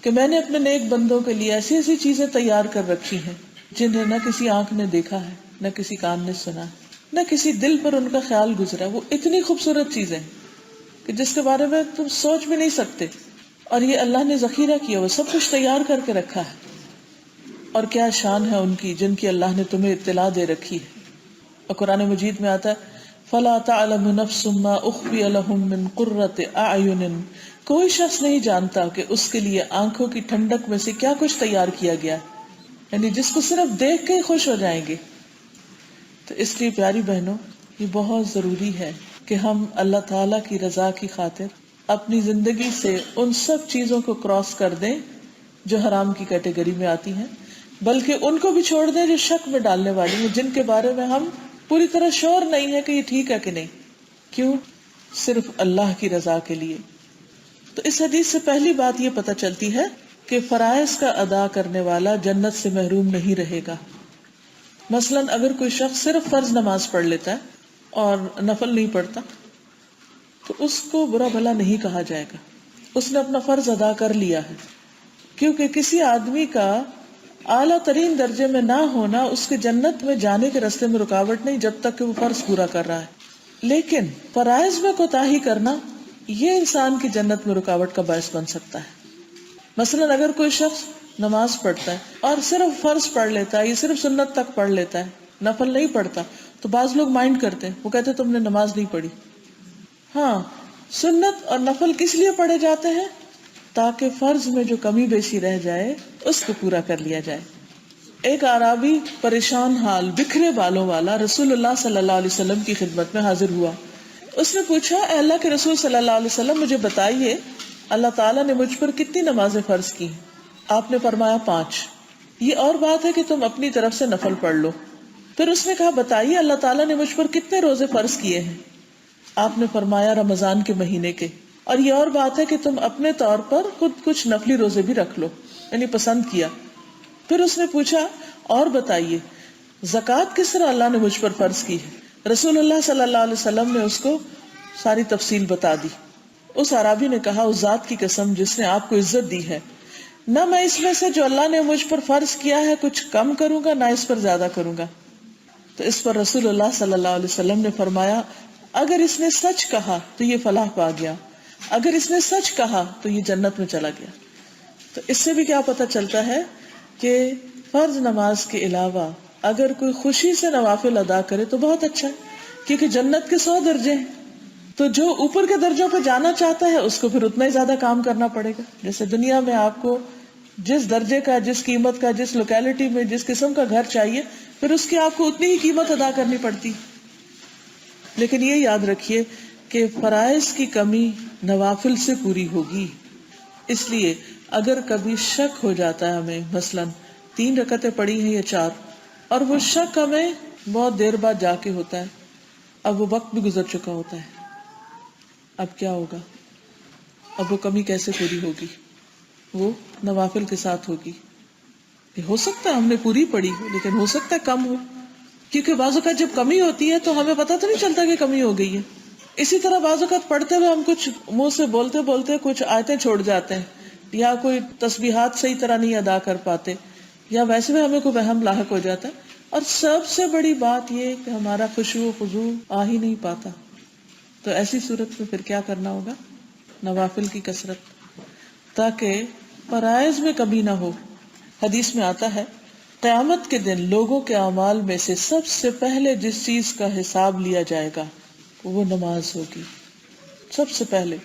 کہ میں نے اپنے نیک بندوں کے لیے ایسی ایسی چیزیں تیار کر رکھی ہیں جنہیں نہ کسی آنکھ نے دیکھا ہے، نہ کسی کان نے سنا، نہ کسی دل پر ان کا خیال گزرا. وہ اتنی خوبصورت چیزیں کہ جس کے بارے میں تم سوچ بھی نہیں سکتے، اور یہ اللہ نے ذخیرہ کیا، وہ سب کچھ تیار کر کے رکھا ہے. اور کیا شان ہے ان کی جن کی اللہ نے تمہیں اطلاع دے رکھی ہے. اور قرآن مجید میں آتا ہے فَلَا تَعْلَمُ نَفْسٌ مَّا أُخْفِيَ لَهُم مِّن قُرَّةِ أَعْيُنٍ، کوئی شخص نہیں جانتا کہ اس کے لیے آنکھوں کی ٹھنڈک میں سے کیا کچھ تیار کیا گیا ہے، یعنی جس کو صرف دیکھ کے ہی خوش ہو جائیں گے. تو اس لیے پیاری بہنوں، یہ بہت ضروری ہے کہ ہم اللہ تعالی کی رضا کی خاطر اپنی زندگی سے ان سب چیزوں کو کراس کر دیں جو حرام کی کیٹیگری میں آتی ہیں، بلکہ ان کو بھی چھوڑ دیں جو شک میں ڈالنے والی ہیں، جن کے بارے میں ہم پوری طرح شور نہیں ہے کہ یہ ٹھیک ہے کہ نہیں. کیوں؟ صرف اللہ کی رضا کے لیے. تو اس حدیث سے پہلی بات یہ پتہ چلتی ہے کہ فرائض کا ادا کرنے والا جنت سے محروم نہیں رہے گا. مثلا اگر کوئی شخص صرف فرض نماز پڑھ لیتا ہے اور نفل نہیں پڑھتا تو اس کو برا بھلا نہیں کہا جائے گا، اس نے اپنا فرض ادا کر لیا ہے. کیونکہ کسی آدمی کا اعلیٰ ترین درجے میں نہ ہونا اس کے جنت میں جانے کے راستے میں رکاوٹ نہیں جب تک کہ وہ فرض پورا کر رہا ہے. لیکن فرائض میں کوتاہی کرنا یہ انسان کی جنت میں رکاوٹ کا باعث بن سکتا ہے. مثلا اگر کوئی شخص نماز پڑھتا ہے اور صرف فرض پڑھ لیتا ہے یا صرف سنت تک پڑھ لیتا ہے، نفل نہیں پڑھتا، تو بعض لوگ مائنڈ کرتے ہیں، وہ کہتے ہیں تم نے نماز نہیں پڑھی. ہاں، سنت اور نفل کس لیے پڑھے جاتے ہیں؟ تاکہ فرض میں جو کمی بیشی رہ جائے اس کو پورا کر لیا جائے. ایک اعرابی پریشان حال بکھرے بالوں والا رسول اللہ صلی اللہ علیہ وسلم کی خدمت میں حاضر ہوا. اس نے پوچھا اے اللہ کے رسول صلی اللہ علیہ وسلم، مجھے بتائیے اللہ تعالیٰ نے مجھ پر کتنی نمازیں فرض کی؟ آپ نے فرمایا 5. یہ اور بات ہے کہ تم اپنی طرف سے نفل پڑھ لو. پھر اس نے کہا بتائیے اللہ تعالیٰ نے مجھ پر کتنے روزے فرض کیے ہیں؟ آپ نے فرمایا رمضان کے مہینے کے. اور یہ اور بات ہے کہ تم اپنے طور پر خود کچھ نفلی روزے بھی رکھ لو، یعنی پسند کیا. پھر اس نے پوچھا اور بتائیے زکوٰۃ کس طرح اللہ نے مجھ پر فرض کی ہے؟ رسول اللہ صلی اللہ علیہ وسلم نے اس کو ساری تفصیل بتا دی. اس عرابی نے کہا اس ذات کی قسم جس نے آپ کو عزت دی ہے، نہ میں اس میں سے جو اللہ نے مجھ پر فرض کیا ہے کچھ کم کروں گا نہ اس پر زیادہ کروں گا. تو اس پر رسول اللہ صلی اللہ علیہ وسلم نے فرمایا اگر اس نے سچ کہا تو یہ فلاح پا گیا، اگر اس نے سچ کہا تو یہ جنت میں چلا گیا. تو اس سے بھی کیا پتہ چلتا ہے کہ فرض نماز کے علاوہ اگر کوئی خوشی سے نوافل ادا کرے تو بہت اچھا ہے، کیونکہ جنت کے 100 درجے ہیں. تو جو اوپر کے درجوں پہ جانا چاہتا ہے اس کو پھر اتنا ہی زیادہ کام کرنا پڑے گا. جیسے دنیا میں آپ کو جس درجے کا، جس قیمت کا، جس لوکیلٹی میں جس قسم کا گھر چاہیے، پھر اس کی آپ کو اتنی ہی قیمت ادا کرنی پڑتی. لیکن یہ یاد رکھیے کہ فرائض کی کمی نوافل سے پوری ہوگی. اس لیے اگر کبھی شک ہو جاتا ہے ہمیں، مثلا 3 رکعتیں پڑھی ہیں یا 4، اور وہ شک ہمیں بہت دیر بعد جا کے ہوتا ہے، اب وہ وقت بھی گزر چکا ہوتا ہے، اب کیا ہوگا؟ اب وہ کمی کیسے پوری ہوگی؟ وہ نوافل کے ساتھ ہوگی. ہو سکتا ہے ہم نے پوری پڑھی ہو لیکن ہو سکتا ہے کم ہو. کیونکہ بعض اوقات جب کمی ہوتی ہے تو ہمیں پتہ تو نہیں چلتا کہ کمی ہو گئی ہے. اسی طرح بعض اوقات پڑھتے ہوئے ہم کچھ منہ سے بولتے بولتے کچھ آیتیں چھوڑ جاتے ہیں یا کوئی تسبیحات صحیح طرح نہیں ادا کر پاتے یا ویسے میں ہمیں کوئی وہم لاحق ہو جاتا ہے. اور سب سے بڑی بات یہ کہ ہمارا خشوع و خضوع آ ہی نہیں پاتا. تو ایسی صورت میں پھر کیا کرنا ہوگا؟ نوافل کی کثرت، تاکہ فرائض میں کمی نہ ہو. حدیث میں آتا ہے قیامت کے دن لوگوں کے اعمال میں سے سب سے پہلے جس چیز کا حساب لیا جائے گا وہ نماز ہوگی. سب سے پہلے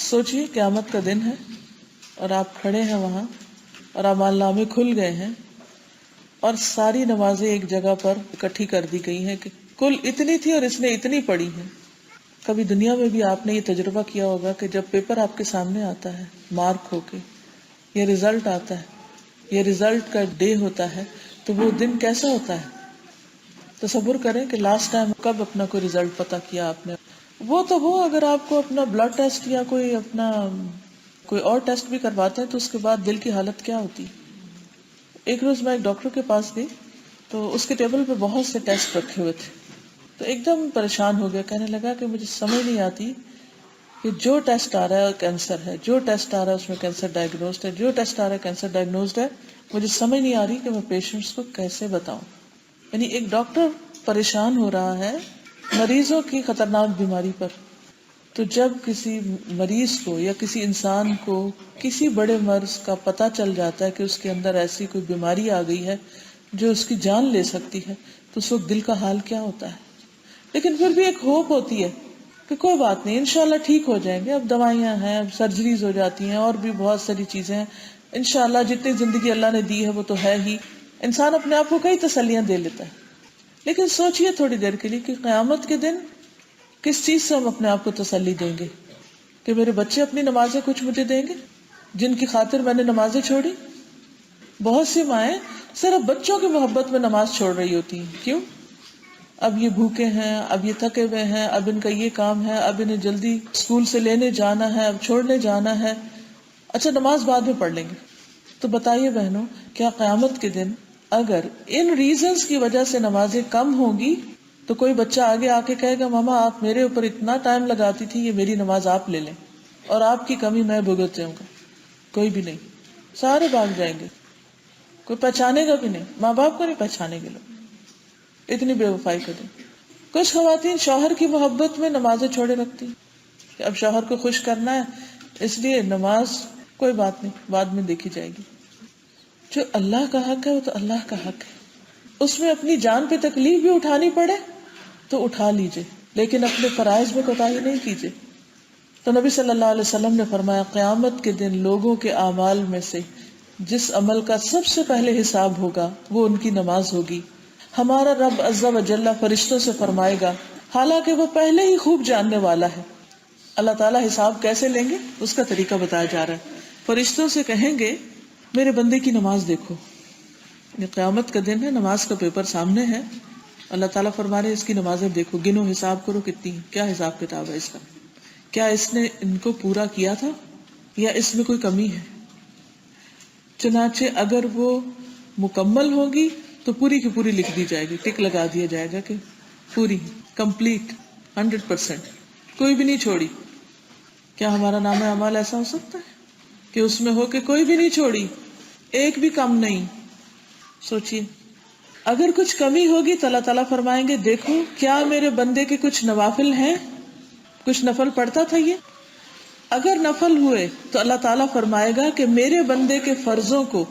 سوچئے قیامت کا دن ہے اور آپ کھڑے ہیں وہاں اور اعمال نامے کھل گئے ہیں اور ساری نمازیں ایک جگہ پر اکٹھی کر دی گئی ہیں کہ کل اتنی تھی اور اس نے اتنی پڑھی ہیں. کبھی دنیا میں بھی آپ نے یہ تجربہ کیا ہوگا کہ جب پیپر آپ کے سامنے آتا ہے مارک ہو کے، یہ رزلٹ آتا ہے، یہ رزلٹ کا ڈے ہوتا ہے، تو وہ دن کیسا ہوتا ہے؟ تصور کریں کہ لاسٹ ٹائم کب اپنا کوئی رزلٹ پتا کیا آپ نے. وہ تو وہ اگر آپ کو اپنا بلڈ ٹیسٹ یا کوئی اپنا کوئی اور ٹیسٹ بھی کرواتے ہیں تو اس کے بعد دل کی حالت کیا ہوتی. ایک روز میں ایک ڈاکٹر کے پاس گئی تو اس کے ٹیبل پہ بہت سے ٹیسٹ رکھے ہوئے تھے، تو ایک دم پریشان ہو گیا. کہنے لگا کہ مجھے سمجھ نہیں آتی کہ جو ٹیسٹ آ رہا ہے کینسر ہے، جو ٹیسٹ آ رہا ہے اس میں کینسر ڈائگنوزڈ ہے، جو ٹیسٹ آ رہا ہے کینسر ڈائگنوزڈ ہے، مجھے سمجھ نہیں آ رہی کہ میں پیشنٹس کو کیسے بتاؤں. یعنی ایک ڈاکٹر پریشان ہو رہا ہے مریضوں کی خطرناک بیماری پر. تو جب کسی مریض کو یا کسی انسان کو کسی بڑے مرض کا پتہ چل جاتا ہے کہ اس کے اندر ایسی کوئی بیماری آ گئی ہے جو اس کی جان لے سکتی ہے، تو اس وقت دل کا حال کیا ہوتا ہے. لیکن پھر بھی ایک ہوپ ہوتی ہے کہ کوئی بات نہیں، انشاءاللہ ٹھیک ہو جائیں گے. اب دوائیاں ہیں، اب سرجریز ہو جاتی ہیں اور بھی بہت ساری چیزیں ہیں، انشاءاللہ جتنی زندگی اللہ نے دی ہے وہ تو ہے ہی. انسان اپنے آپ کو کئی تسلیاں دے لیتا ہے. لیکن سوچئے تھوڑی دیر کے لیے کہ قیامت کے دن کس چیز سے ہم اپنے آپ کو تسلی دیں گے؟ کہ میرے بچے اپنی نمازیں کچھ مجھے دیں گے جن کی خاطر میں نے نمازیں چھوڑی. بہت سی مائیں صرف بچوں کی محبت میں نماز چھوڑ رہی ہوتی ہیں. کیوں؟ اب یہ بھوکے ہیں، اب یہ تھکے ہوئے ہیں، اب ان کا یہ کام ہے، اب انہیں جلدی اسکول سے لینے جانا ہے، اب چھوڑنے جانا ہے، اچھا نماز بعد میں پڑھ لیں گے. تو بتائیے بہنوں، کیا قیامت کے دن اگر ان ریزنز کی وجہ سے نمازیں کم ہوں گی تو کوئی بچہ آگے آ کے کہے گا ماما آپ میرے اوپر اتنا ٹائم لگاتی تھی، یہ میری نماز آپ لے لیں اور آپ کی کمی میں بھگت جاؤں گا؟ کوئی بھی نہیں. سارے بھاگ جائیں گے، کوئی پہچانے گا بھی نہیں. ماں باپ کو نہیں پہچانے گے لوگ. اتنی بے وفائی کر دیں. کچھ خواتین شوہر کی محبت میں نمازیں چھوڑے رکھتی کہ اب شوہر کو خوش کرنا ہے اس لیے نماز کوئی بات نہیں بعد میں دیکھی جائے گی. جو اللہ کا حق ہے وہ تو اللہ کا حق ہے، اس میں اپنی جان پہ تکلیف بھی اٹھانی پڑے تو اٹھا لیجئے، لیکن اپنے فرائض میں کوتاہی نہیں کیجئے. تو نبی صلی اللہ علیہ وسلم نے فرمایا قیامت کے دن لوگوں کے اعمال میں سے جس عمل کا سب سے پہلے حساب ہوگا وہ ان کی نماز ہوگی. ہمارا رب عز و جل فرشتوں سے فرمائے گا، حالانکہ وہ پہلے ہی خوب جاننے والا ہے. اللہ تعالیٰ حساب کیسے لیں گے اس کا طریقہ بتایا جا رہا ہے. فرشتوں سے کہیں گے میرے بندے کی نماز دیکھو. یہ قیامت کا دن ہے، نماز کا پیپر سامنے ہے. اللہ تعالیٰ فرما رہے اس کی نمازیں دیکھو، گنو، حساب کرو کتنی ہیں، کیا حساب کتاب ہے اس کا، کیا اس نے ان کو پورا کیا تھا یا اس میں کوئی کمی ہے. چنانچہ اگر وہ مکمل ہوگی تو پوری کی پوری لکھ دی جائے گی، ٹک لگا دیا جائے گا کہ پوری کمپلیٹ 100%، کوئی بھی نہیں چھوڑی. کیا ہمارا نام اعمال ایسا ہو سکتا ہے کہ اس میں ہو کہ کوئی بھی نہیں چھوڑی، ایک بھی کم نہیں؟ سوچئے اگر کچھ کمی ہوگی تو اللہ تعالیٰ فرمائیں گے دیکھو کیا میرے بندے کے کچھ نوافل ہیں، کچھ نفل پڑھتا تھا یہ. اگر نفل ہوئے تو اللہ تعالیٰ فرمائے گا کہ میرے بندے کے فرضوں کو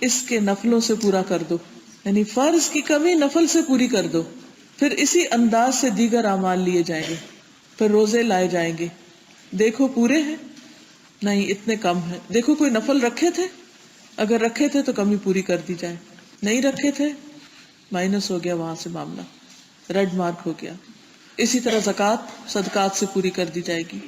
اس کے نفلوں سے پورا کر دو، یعنی فرض کی کمی نفل سے پوری کر دو. پھر اسی انداز سے دیگر اعمال لیے جائیں گے، پھر روزے لائے جائیں گے، دیکھو پورے ہیں نہیں اتنے کم ہیں، دیکھو کوئی نفل رکھے تھے، اگر رکھے تھے تو کمی پوری کر دی جائے، نہیں رکھے تھے مائنس ہو گیا، وہاں سے معاملہ ریڈ مارک ہو گیا. اسی طرح زکوٰۃ صدقات سے پوری کر دی جائے گی.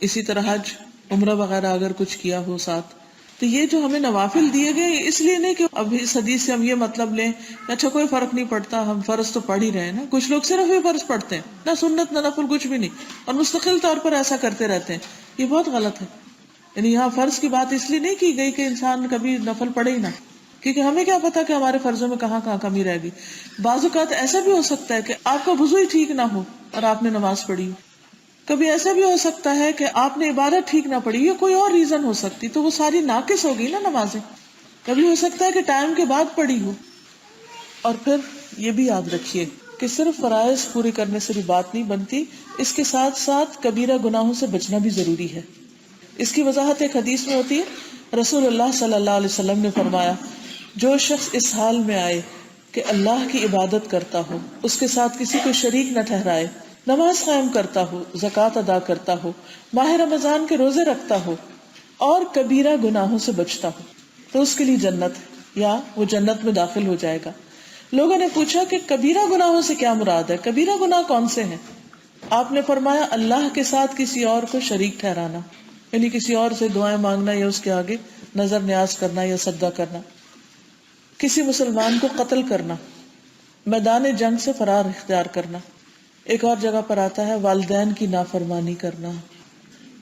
اسی طرح حج عمرہ وغیرہ اگر کچھ کیا ہو ساتھ. تو یہ جو ہمیں نوافل دیے گئے اس لیے نہیں کہ اب اس حدیث سے ہم یہ مطلب لیں اچھا کوئی فرق نہیں پڑتا، ہم فرض تو پڑھ ہی رہے ہیں نا. کچھ لوگ صرف یہ فرض پڑھتے ہیں، نہ سنت نہ نفل کچھ بھی نہیں، اور مستقل طور پر ایسا کرتے رہتے ہیں. یہ بہت غلط ہے. یعنی یہاں فرض کی بات اس لیے نہیں کی گئی کہ انسان کبھی نفل پڑھے ہی نہ، کیونکہ ہمیں کیا پتا کہ ہمارے فرضوں میں کہاں کہاں کمی رہ گئی. بعض اوقات ایسا بھی ہو سکتا ہے کہ آپ کا وضو ہی ٹھیک نہ ہو اور آپ نے نماز پڑھی. کبھی ایسا بھی ہو سکتا ہے کہ آپ نے عبادت ٹھیک نہ پڑھی یا کوئی اور ریزن ہو سکتی, تو وہ ساری ناقص ہو گئی نا نمازیں. کبھی ہو سکتا ہے کہ ٹائم کے بعد پڑھی ہو. اور پھر یہ بھی یاد رکھیے کہ صرف فرائض پورے کرنے سے بھی بات نہیں بنتی, اس کے ساتھ ساتھ کبیرہ گناہوں سے بچنا بھی ضروری ہے. اس کی وضاحت ایک حدیث میں ہوتی ہے. رسول اللہ صلی اللہ علیہ وسلم نے فرمایا, جو شخص اس حال میں آئے کہ اللہ کی عبادت کرتا ہو, اس کے ساتھ کسی کو شریک نہ ٹھہرائے, نماز قائم کرتا ہو, زکوٰۃ ادا کرتا ہو, ماہ رمضان کے روزے رکھتا ہو اور کبیرہ گناہوں سے بچتا ہو, تو اس کے لیے جنت ہے, یا وہ جنت میں داخل ہو جائے گا. لوگوں نے پوچھا کہ کبیرہ گناہوں سے کیا مراد ہے, کبیرہ گناہ کون سے ہیں؟ آپ نے فرمایا, اللہ کے ساتھ کسی اور کو شریک ٹھہرانا, یعنی کسی اور سے دعائیں مانگنا یا اس کے آگے نظر نیاز کرنا یا سجدہ کرنا, کسی مسلمان کو قتل کرنا, میدان جنگ سے فرار اختیار کرنا. ایک اور جگہ پر آتا ہے والدین کی نافرمانی کرنا.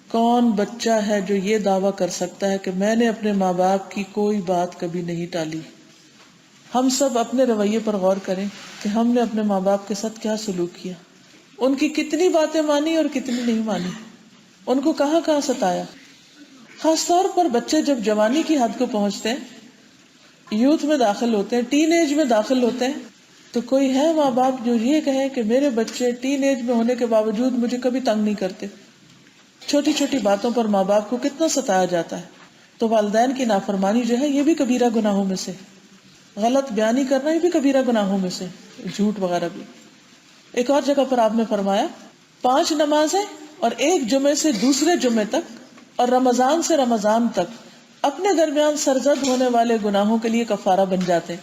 کون بچہ ہے جو یہ دعویٰ کر سکتا ہے کہ میں نے اپنے ماں باپ کی کوئی بات کبھی نہیں ٹالی؟ ہم سب اپنے رویے پر غور کریں کہ ہم نے اپنے ماں باپ کے ساتھ کیا سلوک کیا, ان کی کتنی باتیں مانی اور کتنی نہیں مانی, ان کو کہاں کہاں ستایا. خاص طور پر بچے جب جوانی کی حد کو پہنچتے ہیں, یوتھ میں داخل ہوتے ہیں, ٹین ایج میں داخل ہوتے ہیں, تو کوئی ہے ماں باپ جو یہ کہے کہ میرے بچے ٹین ایج میں ہونے کے باوجود مجھے کبھی تنگ نہیں کرتے. چھوٹی چھوٹی باتوں پر ماں باپ کو کتنا ستایا جاتا ہے. تو والدین کی نافرمانی جو ہے یہ بھی کبیرہ گناہوں میں سے, غلط بیانی کرنا یہ بھی کبیرہ گناہوں میں سے, جھوٹ وغیرہ بھی. ایک اور جگہ پر آپ نے فرمایا, 5 نمازیں اور ایک جمعے سے دوسرے جمعے تک اور رمضان سے رمضان تک اپنے درمیان سرزد ہونے والے گناہوں کے لیے کفارہ بن جاتے ہیں.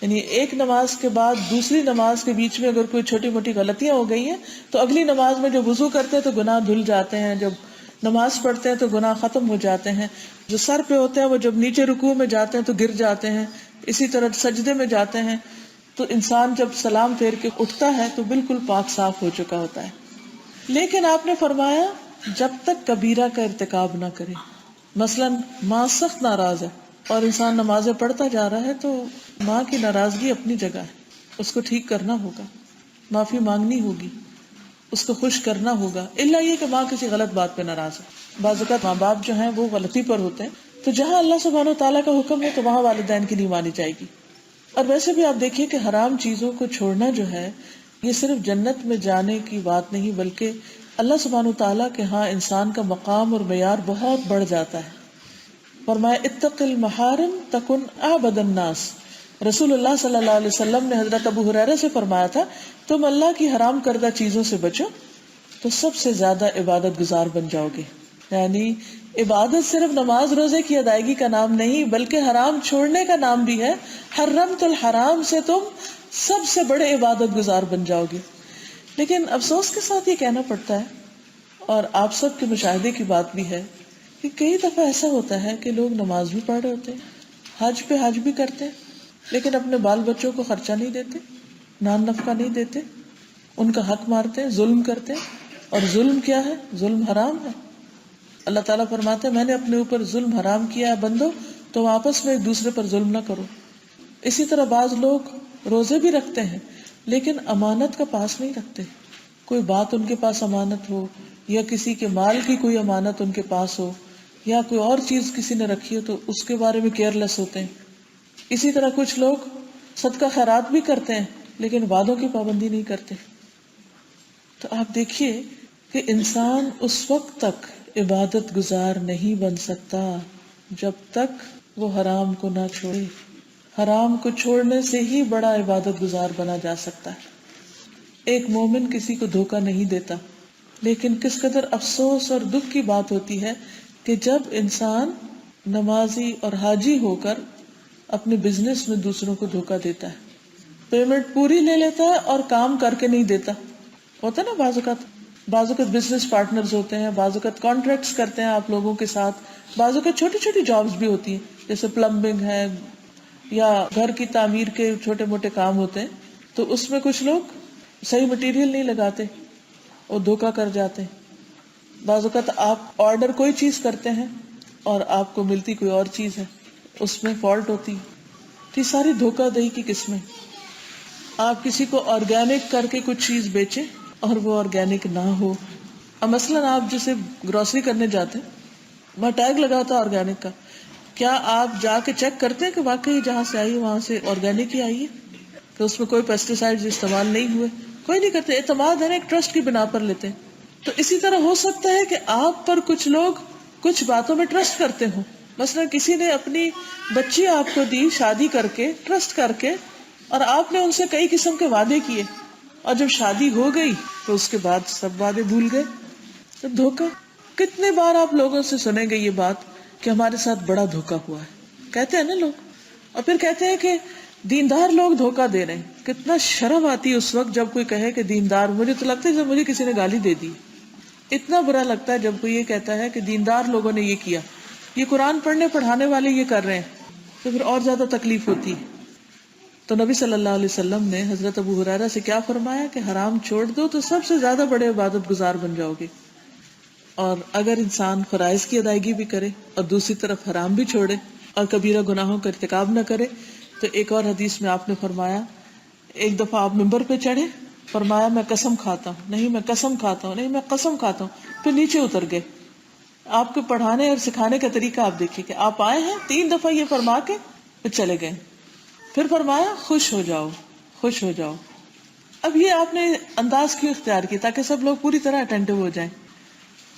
یعنی ایک نماز کے بعد دوسری نماز کے بیچ میں اگر کوئی چھوٹی موٹی غلطیاں ہو گئی ہیں تو اگلی نماز میں جب وضو کرتے ہیں تو گناہ دھل جاتے ہیں, جب نماز پڑھتے ہیں تو گناہ ختم ہو جاتے ہیں, جو سر پہ ہوتے ہیں وہ جب نیچے رکوع میں جاتے ہیں تو گر جاتے ہیں, اسی طرح سجدے میں جاتے ہیں تو انسان جب سلام پھیر کے اٹھتا ہے تو بالکل پاک صاف ہو چکا ہوتا ہے. لیکن آپ نے فرمایا جب تک کبیرہ کا ارتکاب نہ کرے, مثلاً ماں سخت ناراض ہے اور انسان نمازیں پڑھتا جا رہا ہے, تو ماں کی ناراضگی اپنی جگہ ہے, اس کو ٹھیک کرنا ہوگا, معافی مانگنی ہوگی, اس کو خوش کرنا ہوگا, الا یہ کہ ماں کسی غلط بات پہ ناراض ہے. بعض اوقات ماں باپ جو ہیں وہ غلطی پر ہوتے ہیں, تو جہاں اللہ سبحانہ و تعالیٰ کا حکم ہے تو وہاں والدین کی نہیں مانی جائے گی. اور ویسے بھی آپ دیکھیے کہ حرام چیزوں کو چھوڑنا جو ہے یہ صرف جنت میں جانے کی بات نہیں, بلکہ اللہ سبحانہ و تعالیٰ کے ہاں انسان کا مقام اور معیار بہت بڑھ جاتا ہے. فرمایا اتق المحارم تکن اعبد الناس. رسول اللہ صلی اللہ علیہ وسلم نے حضرت ابو ہریرہ سے فرمایا تھا, تم اللہ کی حرام کردہ چیزوں سے بچو تو سب سے زیادہ عبادت گزار بن جاؤ گے. یعنی عبادت صرف نماز روزے کی ادائیگی کا نام نہیں بلکہ حرام چھوڑنے کا نام بھی ہے. حرمت الحرام سے تم سب سے بڑے عبادت گزار بن جاؤ گے. لیکن افسوس کے ساتھ یہ کہنا پڑتا ہے اور آپ سب کے مشاہدے کی بات بھی ہے کہ کئی دفعہ ایسا ہوتا ہے کہ لوگ نماز بھی پڑھ رہے ہوتے ہیں, حج پہ حج بھی کرتے ہیں, لیکن اپنے بال بچوں کو خرچہ نہیں دیتے, نان نفقہ نہیں دیتے, ان کا حق مارتے ہیں, ظلم کرتے ہیں. اور ظلم کیا ہے؟ ظلم حرام ہے. اللہ تعالیٰ فرماتے ہیں میں نے اپنے اوپر ظلم حرام کیا ہے بندو, تو آپس میں ایک دوسرے پر ظلم نہ کرو. اسی طرح بعض لوگ روزے بھی رکھتے ہیں لیکن امانت کا پاس نہیں رکھتے. کوئی بات ان کے پاس امانت ہو یا کسی کے مال کی کوئی امانت ان کے پاس ہو یا کوئی اور چیز کسی نے رکھی ہو تو اس کے بارے میں کیئر لیس ہوتے ہیں. اسی طرح کچھ لوگ صدقہ خیرات بھی کرتے ہیں لیکن وعدوں کی پابندی نہیں کرتے. تو آپ دیکھیے کہ انسان اس وقت تک عبادت گزار نہیں بن سکتا جب تک وہ حرام کو نہ چھوڑے. حرام کو چھوڑنے سے ہی بڑا عبادت گزار بنا جا سکتا ہے. ایک مومن کسی کو دھوکہ نہیں دیتا, لیکن کس قدر افسوس اور دکھ کی بات ہوتی ہے کہ جب انسان نمازی اور حاجی ہو کر اپنے بزنس میں دوسروں کو دھوکہ دیتا ہے, پیمنٹ پوری لے لیتا ہے اور کام کر کے نہیں دیتا. ہوتا نا بعض اوقات بزنس پارٹنرز ہوتے ہیں, بعض اوقات کانٹریکٹس کرتے ہیں آپ لوگوں کے ساتھ, بعض اوقات چھوٹی چھوٹی جابز بھی ہوتی ہیں جیسے پلمبنگ ہے یا گھر کی تعمیر کے چھوٹے موٹے کام ہوتے ہیں, تو اس میں کچھ لوگ صحیح مٹیریل نہیں لگاتے اور دھوکہ کر جاتے ہیں. بعض اوقات آپ آرڈر کوئی چیز کرتے ہیں اور آپ کو ملتی کوئی اور چیز ہے, اس میں فالٹ ہوتی. کہ ساری دھوکہ دہی کی قسمیں. آپ کسی کو آرگینک کر کے کچھ چیز بیچیں اور وہ آرگینک نہ ہو. اب مثلاً آپ جیسے گروسری کرنے جاتے ہیں، وہاں ٹیگ لگا ہوتا ہے آرگینک کا، کیا آپ جا کے چیک کرتے ہیں کہ واقعی جہاں سے آئی ہے وہاں سے آرگینک ہی آئی ہے، کہ اس میں کوئی پیسٹی سائڈ استعمال نہیں ہوئے؟ کوئی نہیں کرتے. اعتماد ہے نا، ایک ٹرسٹ کی بنا پر لیتے ہیں. تو اسی طرح ہو سکتا ہے کہ آپ پر کچھ لوگ کچھ باتوں میں ٹرسٹ کرتے ہوں. مثلا کسی نے اپنی بچی آپ کو دی شادی کر کے، ٹرسٹ کر کے، اور آپ نے ان سے کئی قسم کے وعدے کیے، اور جب شادی ہو گئی تو اس کے بعد سب وعدے بھول گئے. تو دھوکا. کتنے بار آپ لوگوں سے سنیں گے یہ بات کہ ہمارے ساتھ بڑا دھوکا ہوا ہے، کہتے ہیں نا لوگ. اور پھر کہتے ہیں کہ دیندار لوگ دھوکا دے رہے ہیں. کتنا شرم آتی ہے اس وقت جب کوئی کہے کہ دیندار. مجھے تو لگتا ہے جب مجھے کسی نے گالی دے دی، اتنا برا لگتا ہے جب کوئی یہ کہتا ہے کہ دیندار لوگوں نے یہ کیا. یہ قرآن پڑھنے پڑھانے والے یہ کر رہے ہیں، تو پھر اور زیادہ تکلیف ہوتی ہے. تو نبی صلی اللہ علیہ وسلم نے حضرت ابو ہریرہ سے کیا فرمایا کہ حرام چھوڑ دو تو سب سے زیادہ بڑے عبادت گزار بن جاؤ گے. اور اگر انسان فرائض کی ادائیگی بھی کرے اور دوسری طرف حرام بھی چھوڑے اور کبیرہ گناہوں کا ارتکاب نہ کرے، تو ایک اور حدیث میں آپ نے فرمایا، ایک دفعہ آپ ممبر پہ چڑھے، فرمایا میں قسم کھاتا ہوں، نہیں میں قسم کھاتا ہوں، نہیں میں قسم کھاتا ہوں. پھر نیچے اتر گئے. آپ کے پڑھانے اور سکھانے کا طریقہ آپ دیکھیے کہ آپ آئے ہیں 3 دفعہ یہ فرما کے پھر چلے گئے. پھر فرمایا خوش ہو جاؤ، خوش ہو جاؤ. اب یہ آپ نے انداز کیوں اختیار کی؟ تاکہ سب لوگ پوری طرح اٹینٹو ہو جائیں.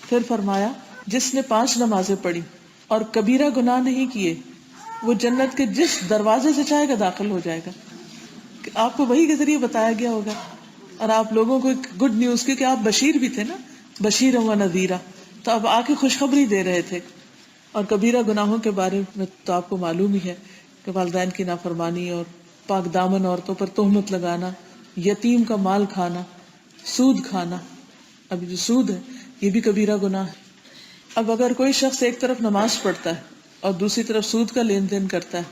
پھر فرمایا جس نے 5 نمازیں پڑھی اور کبیرہ گناہ نہیں کیے، وہ جنت کے جس دروازے سے چاہے گا داخل ہو جائے گا. کہ آپ کو وحی کے ذریعے بتایا گیا ہوگا، اور آپ لوگوں کو ایک گڈ نیوز، کیونکہ آپ بشیر بھی تھے نا، بشیر و نذیرہ، تو اب آ کے خوشخبری دے رہے تھے. اور کبیرہ گناہوں کے بارے میں تو آپ کو معلوم ہی ہے کہ والدین کی نافرمانی اور پاک دامن عورتوں پر تہمت لگانا، یتیم کا مال کھانا، سود کھانا. اب جو سود ہے یہ بھی کبیرہ گناہ ہے. اب اگر کوئی شخص ایک طرف نماز پڑھتا ہے اور دوسری طرف سود کا لین دین کرتا ہے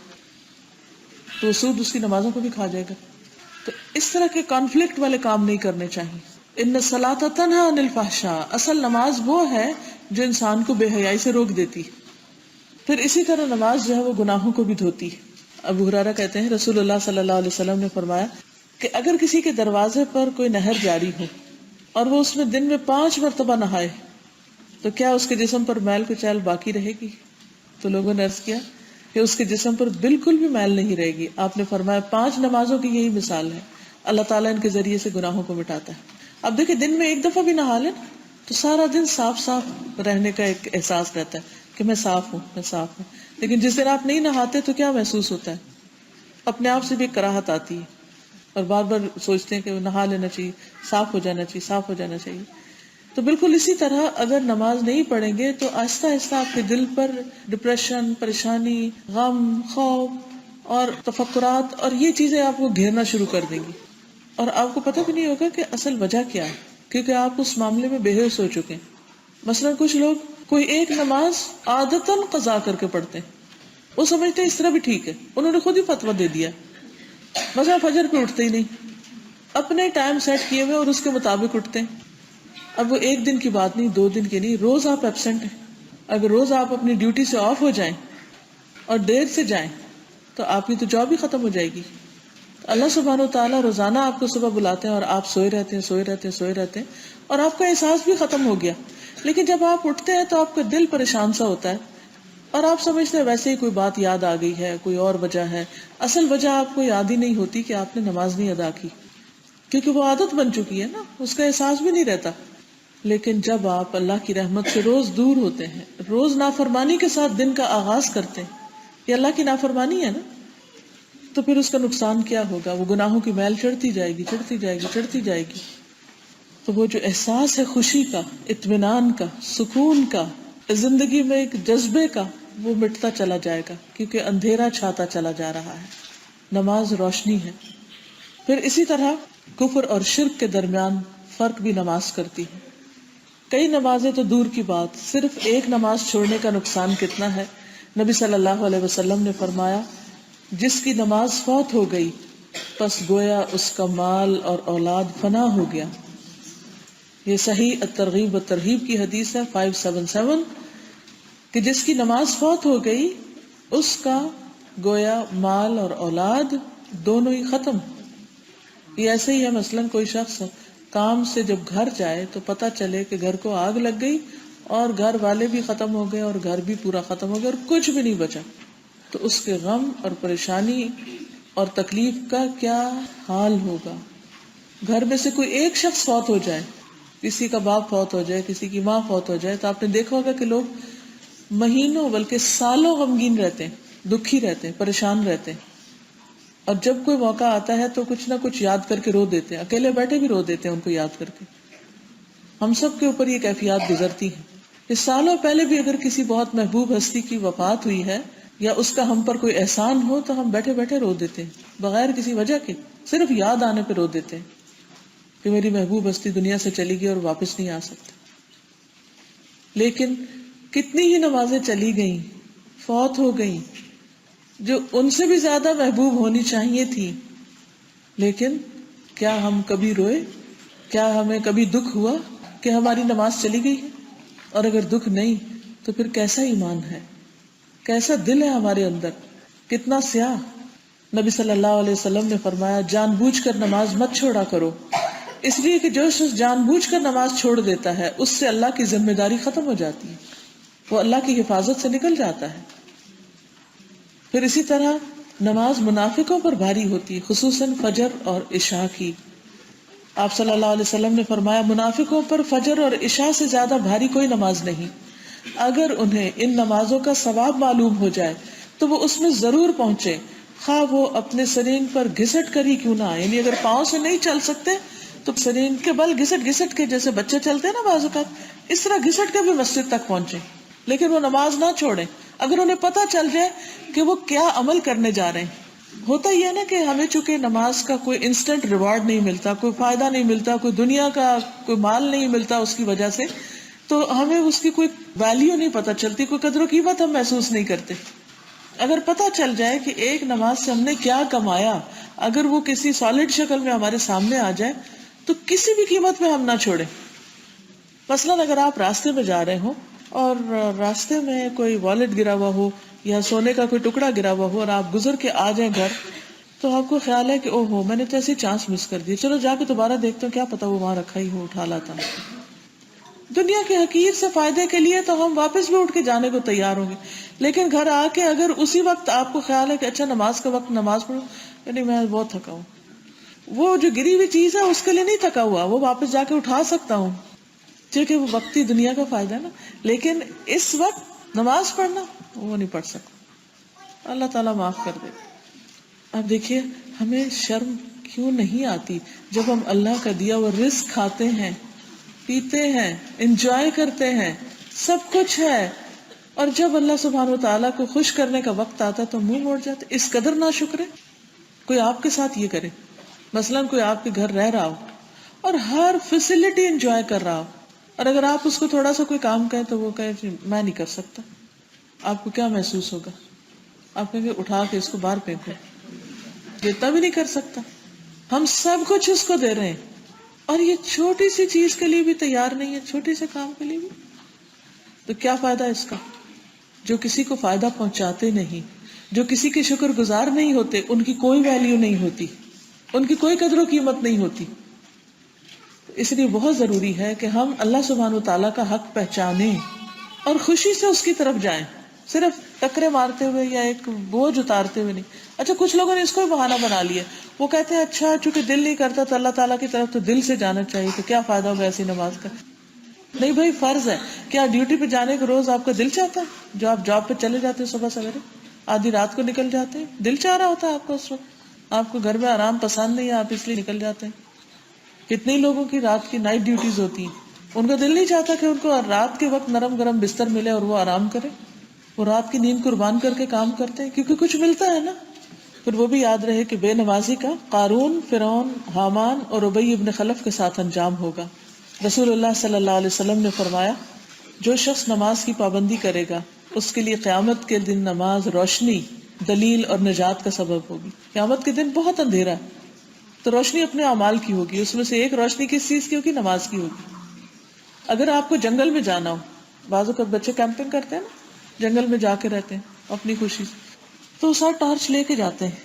تو وہ سود اس کی نمازوں کو بھی کھا جائے گا. تو اس طرح کے کانفلکٹ والے کام نہیں کرنے چاہیے. ان الصلاۃ تنہی عن الفحشاء، اصل نماز وہ ہے جو انسان کو بے حیائی سے روک دیتی. پھر اسی طرح نماز جو ہے وہ گناہوں کو بھی دھوتی. ابو ہریرہ کہتے ہیں رسول اللہ صلی اللہ علیہ وسلم نے فرمایا کہ اگر کسی کے دروازے پر کوئی نہر جاری ہو اور وہ اس میں دن میں 5 مرتبہ نہائے تو کیا اس کے جسم پر میل کچیل باقی رہے گی؟ تو لوگوں نے عرض کیا کہ اس کے جسم پر بالکل بھی میل نہیں رہے گی. آپ نے فرمایا 5 نمازوں کی یہی مثال ہے، اللہ تعالیٰ ان کے ذریعے سے گناہوں کو مٹاتا ہے. اب دیکھیں دن میں 1 دفعہ بھی نہا لیں تو سارا دن صاف صاف رہنے کا ایک احساس رہتا ہے کہ میں صاف ہوں، میں صاف ہوں. لیکن جس دن آپ نہیں نہاتے تو کیا محسوس ہوتا ہے؟ اپنے آپ سے بھی ایک کراہت آتی ہے اور بار بار سوچتے ہیں کہ نہا لینا چاہیے، صاف ہو جانا چاہیے، صاف ہو جانا چاہیے. تو بالکل اسی طرح اگر نماز نہیں پڑھیں گے تو آہستہ آہستہ آپ کے دل پر ڈپریشن، پریشانی، غم، خوف اور تفکرات اور یہ چیزیں آپ کو گھیرنا شروع کر دیں گی، اور آپ کو پتہ بھی نہیں ہوگا کہ اصل وجہ کیا ہے، کیونکہ آپ اس معاملے میں بے ہوش ہو چکے ہیں. مثلا کچھ لوگ کوئی ایک نماز عادتاً قضا کر کے پڑھتے ہیں، وہ سمجھتے ہیں اس طرح بھی ٹھیک ہے، انہوں نے خود ہی فتویٰ دے دیا. مثلا فجر پہ اٹھتے ہی نہیں، اپنے ٹائم سیٹ کیے ہوئے اور اس کے مطابق اٹھتے ہیں. اب وہ 1 دن کی بات نہیں، 2 دن کی نہیں، روز آپ ایبسنٹ ہیں. اگر روز آپ اپنی ڈیوٹی سے آف ہو جائیں اور دیر سے جائیں تو آپ کی تو جاب ہی ختم ہو جائے گی. اللہ سبحانہ و تعالیٰ روزانہ آپ کو صبح بلاتے ہیں اور آپ سوئے رہتے ہیں، سوئے رہتے ہیں، سوئے رہتے ہیں، اور آپ کا احساس بھی ختم ہو گیا. لیکن جب آپ اٹھتے ہیں تو آپ کا دل پریشان سا ہوتا ہے اور آپ سمجھتے ہیں ویسے ہی کوئی بات یاد آ گئی ہے، کوئی اور وجہ ہے. اصل وجہ آپ کو یاد ہی نہیں ہوتی کہ آپ نے نماز نہیں ادا کی، کیونکہ وہ عادت بن چکی ہے نا، اس کا احساس بھی نہیں رہتا. لیکن جب آپ اللہ کی رحمت سے روز دور ہوتے ہیں، روز نافرمانی کے ساتھ دن کا آغاز کرتے ہیں، یہ اللہ کی نافرمانی ہے نا، تو پھر اس کا نقصان کیا ہوگا؟ وہ گناہوں کی میل چڑھتی جائے گی، چڑھتی جائے گی، چڑھتی جائے گی. تو وہ جو احساس ہے خوشی کا، اطمینان کا، سکون کا، زندگی میں ایک جذبے کا، وہ مٹتا چلا جائے گا، کیونکہ اندھیرا چھاتا چلا جا رہا ہے. نماز روشنی ہے. پھر اسی طرح کفر اور شرک کے درمیان فرق بھی نماز کرتی ہے. کئی نمازیں تو دور کی بات، صرف ایک نماز چھوڑنے کا نقصان کتنا ہے. نبی صلی اللہ علیہ وسلم نے فرمایا جس کی نماز فوت ہو گئی پس گویا اس کا مال اور اولاد فنا ہو گیا. یہ صحیح الترغیب و ترہیب کی حدیث ہے 577 کہ جس کی نماز فوت ہو گئی اس کا گویا مال اور اولاد دونوں ہی ختم. یہ ایسے ہی ہے مثلاً کوئی شخص کام سے جب گھر جائے تو پتہ چلے کہ گھر کو آگ لگ گئی اور گھر والے بھی ختم ہو گئے اور گھر بھی پورا ختم ہو گیا اور کچھ بھی نہیں بچا، تو اس کے غم اور پریشانی اور تکلیف کا کیا حال ہوگا. گھر میں سے کوئی ایک شخص فوت ہو جائے، کسی کا باپ فوت ہو جائے، کسی کی ماں فوت ہو جائے، تو آپ نے دیکھا ہوگا کہ لوگ مہینوں بلکہ سالوں غمگین رہتے ہیں، دکھی رہتے ہیں، پریشان رہتے ہیں. اور جب کوئی موقع آتا ہے تو کچھ نہ کچھ یاد کر کے رو دیتے ہیں، اکیلے بیٹھے بھی رو دیتے ہیں ان کو یاد کر کے. ہم سب کے اوپر یہ کیفیات گزرتی ہیں. اس سالوں پہلے بھی اگر کسی بہت محبوب ہستی کی وفات ہوئی ہے یا اس کا ہم پر کوئی احسان ہو تو ہم بیٹھے بیٹھے رو دیتے ہیں بغیر کسی وجہ کے، صرف یاد آنے پہ رو دیتے ہیں کہ میری محبوب ہستی دنیا سے چلی گئی اور واپس نہیں آ سکتی. لیکن کتنی ہی نمازیں چلی گئیں، فوت ہو گئیں، جو ان سے بھی زیادہ محبوب ہونی چاہیے تھی، لیکن کیا ہم کبھی روئے؟ کیا ہمیں کبھی دکھ ہوا کہ ہماری نماز چلی گئی ہے؟ اور اگر دکھ نہیں تو پھر کیسا ایمان ہے، کیسا دل ہے ہمارے اندر، کتنا سیاہ. نبی صلی اللہ علیہ وسلم نے فرمایا جان بوجھ کر نماز مت چھوڑا کرو، اس لیے کہ جو شخص جان بوجھ کر نماز چھوڑ دیتا ہے اس سے اللہ کی ذمہ داری ختم ہو جاتی ہے، وہ اللہ کی حفاظت سے نکل جاتا ہے. پھر اسی طرح نماز منافقوں پر بھاری ہوتی ہے، خصوصاً فجر اور عشاء کی. آپ صلی اللہ علیہ وسلم نے فرمایا منافقوں پر فجر اور عشاء سے زیادہ بھاری کوئی نماز نہیں. اگر انہیں ان نمازوں کا ثواب معلوم ہو جائے تو وہ اس میں ضرور پہنچے، خواہ وہ اپنے سرین پر گھسٹ کر ہی کیوں نہ آئے. یعنی اگر پاؤں سے نہیں چل سکتے تو سرین کے بل گھسٹ گھسٹ کے، جیسے بچے چلتے ہیں نا بعض اوقات، اس طرح گھسٹ کے بھی مسجد تک پہنچے، لیکن وہ نماز نہ چھوڑیں. اگر انہیں پتہ چل جائے کہ وہ کیا عمل کرنے جا رہے ہیں. ہوتا ہی ہے نا کہ ہمیں چونکہ نماز کا کوئی انسٹنٹ ریوارڈ نہیں ملتا، کوئی فائدہ نہیں ملتا، کوئی دنیا کا کوئی مال نہیں ملتا اس کی وجہ سے، تو ہمیں اس کی کوئی ویلیو نہیں پتہ چلتی، کوئی قدر و قیمت ہم محسوس نہیں کرتے. اگر پتہ چل جائے کہ ایک نماز سے ہم نے کیا کمایا، اگر وہ کسی سالڈ شکل میں ہمارے سامنے آ جائے تو کسی بھی قیمت میں ہم نہ چھوڑیں. مثلاً اگر آپ راستے میں جا رہے ہو اور راستے میں کوئی والٹ گرا ہوا ہو یا سونے کا کوئی ٹکڑا گرا ہوا ہو اور آپ گزر کے آ جائیں گھر، تو آپ کو خیال ہے کہ او ہو میں نے تو ایسی چانس مس کر دی، چلو جا کے دوبارہ دیکھتا ہوں، کیا پتا وہ وہاں رکھا ہی ہو، اٹھا لاتا. دنیا کے حقیر سے فائدے کے لیے تو ہم واپس بھی اٹھ کے جانے کو تیار ہوں گے، لیکن گھر آ کے اگر اسی وقت آپ کو خیال ہے کہ اچھا نماز کا وقت نماز پڑھوں، یعنی میں بہت تھکا ہوں، وہ جو گری ہوئی چیز ہے اس کے لیے نہیں تھکا ہوا، وہ واپس جا کے اٹھا سکتا ہوں کیونکہ وہ وقتی دنیا کا فائدہ ہے نا. لیکن اس وقت نماز پڑھنا وہ نہیں پڑھ سکتا. اللہ تعالیٰ معاف کر دے. اب دیکھیے ہمیں شرم کیوں نہیں آتی جب ہم اللہ کا دیا ہوا رزق کھاتے ہیں، پیتے ہیں، انجوائے کرتے ہیں، سب کچھ ہے، اور جب اللہ سبحانہ وتعالیٰ کو خوش کرنے کا وقت آتا تو منہ موڑ جاتے. اس قدر نہ شکرے. کوئی آپ کے ساتھ یہ کرے، مثلاً کوئی آپ کے گھر رہ رہا ہو اور ہر فیسلٹی انجوائے کر رہا ہو، اور اگر آپ اس کو تھوڑا سا کوئی کام کہیں تو وہ کہے میں نہیں کر سکتا، آپ کو کیا محسوس ہوگا؟ آپ کہیں گے اٹھا کے اس کو باہر پھینکو، اتنا بھی نہیں کر سکتا. ہم سب کچھ اس کو دے رہے ہیں اور یہ چھوٹی سی چیز کے لیے بھی تیار نہیں ہے، چھوٹے سے کام کے لیے بھی. تو کیا فائدہ اس کا؟ جو کسی کو فائدہ پہنچاتے نہیں، جو کسی کے شکر گزار نہیں ہوتے، ان کی کوئی ویلیو نہیں ہوتی، ان کی کوئی قدر و قیمت نہیں ہوتی. اس لیے بہت ضروری ہے کہ ہم اللہ سبحانہ وتعالیٰ کا حق پہچانیں اور خوشی سے اس کی طرف جائیں، صرف ٹکرے مارتے ہوئے یا ایک بوجھ اتارتے ہوئے نہیں. اچھا کچھ لوگوں نے اس کو بھی بہانہ بنا لیا، وہ کہتے ہیں اچھا چونکہ دل نہیں کرتا تو اللہ تعالیٰ کی طرف تو دل سے جانا چاہیے، تو کیا فائدہ ہوگا ایسی نماز کا؟ نہیں بھائی فرض ہے. کیا ڈیوٹی پہ جانے کو روز آپ کا دل چاہتا ہے؟ جو آپ جاب پہ چلے جاتے ہیں صبح سویرے، آدھی رات کو نکل جاتے ہیں، دل چاہ رہا ہوتا ہے آپ کو اس وقت، آپ کو گھر میں آرام پسند نہیں ہے، آپ اس لیے نکل جاتے ہیں. کتنے لوگوں کی رات کی نائٹ ڈیوٹیز ہوتی ہیں، ان کا دل نہیں چاہتا کہ ان کو رات کے وقت نرم گرم بستر ملے اور وہ آرام کرے، وہ رات کی نیند قربان کر کے کام کرتے ہیں کیونکہ کچھ ملتا ہے نا. پھر وہ بھی یاد رہے کہ بے نمازی کا قارون، فرعون، حامان اور ابی ابن خلف کے ساتھ انجام ہوگا. رسول اللہ صلی اللہ علیہ وسلم نے فرمایا جو شخص نماز کی پابندی کرے گا اس کے لیے قیامت کے دن نماز روشنی، دلیل اور نجات کا سبب ہوگی. قیامت کے دن بہت اندھیرا ہے تو روشنی اپنے اعمال کی ہوگی، اس میں سے ایک روشنی کس چیز کی ہوگی؟ نماز کی ہوگی. اگر آپ کو جنگل میں جانا ہو، بعض اوقات بچے کیمپنگ کرتے ہیں نا، جنگل میں جا کے رہتے ہیں اپنی خوشی سے، تو وہ ساتھ ٹارچ لے کے جاتے ہیں،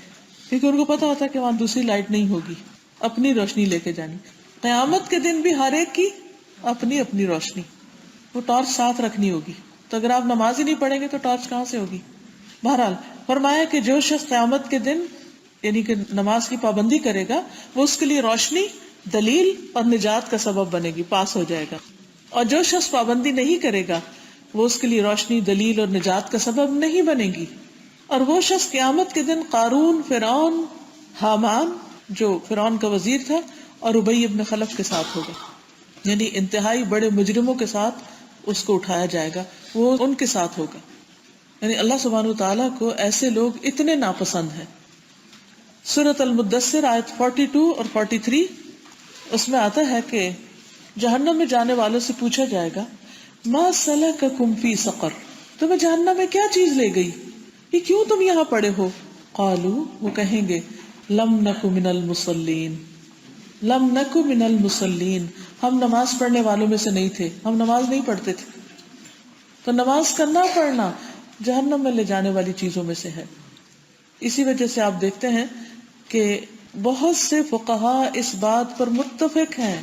کیونکہ ان کو پتا ہوتا ہے کہ وہاں دوسری لائٹ نہیں ہوگی، اپنی روشنی لے کے جانی. قیامت کے دن بھی ہر ایک کی اپنی اپنی روشنی، وہ ٹارچ ساتھ رکھنی ہوگی. تو اگر آپ نماز ہی نہیں پڑھیں گے تو ٹارچ کہاں سے ہوگی؟ بہرحال فرمایا کہ جو شخص قیامت کے دن یعنی کہ نماز کی پابندی کرے گا، وہ اس کے لیے روشنی، دلیل اور نجات کا سبب بنے گی، پاس ہو جائے گا. اور جو شخص پابندی نہیں کرے گا وہ اس کے لیے روشنی، دلیل اور نجات کا سبب نہیں بنے گی. اور وہ شخص قیامت کے دن قارون، فرعون، حامان جو فرعون کا وزیر تھا، اور ابی ابن خلف کے ساتھ ہوگا، یعنی انتہائی بڑے مجرموں کے ساتھ اس کو اٹھایا جائے گا، وہ ان کے ساتھ ہوگا. یعنی اللہ سبحانہ وتعالیٰ کو ایسے لوگ اتنے ناپسند ہیں. سورۃ المدثر آیت 42 اور 43 اس میں آتا ہے کہ جہنم میں جانے والوں سے پوچھا جائے گا ما سلککم فی سقر، تمہیں جہنم میں کیا چیز لے گئی، یہ کیوں تم یہاں پڑے ہو؟ قالوا، وہ کہیں گے لم نک من المصلین، لم نک من المصلین، ہم نماز پڑھنے والوں میں سے نہیں تھے، ہم نماز نہیں پڑھتے تھے. تو نماز کا نہ پڑھنا جہنم میں لے جانے والی چیزوں میں سے ہے. اسی وجہ سے آپ دیکھتے ہیں کہ بہت سے فقہا اس بات پر متفق ہیں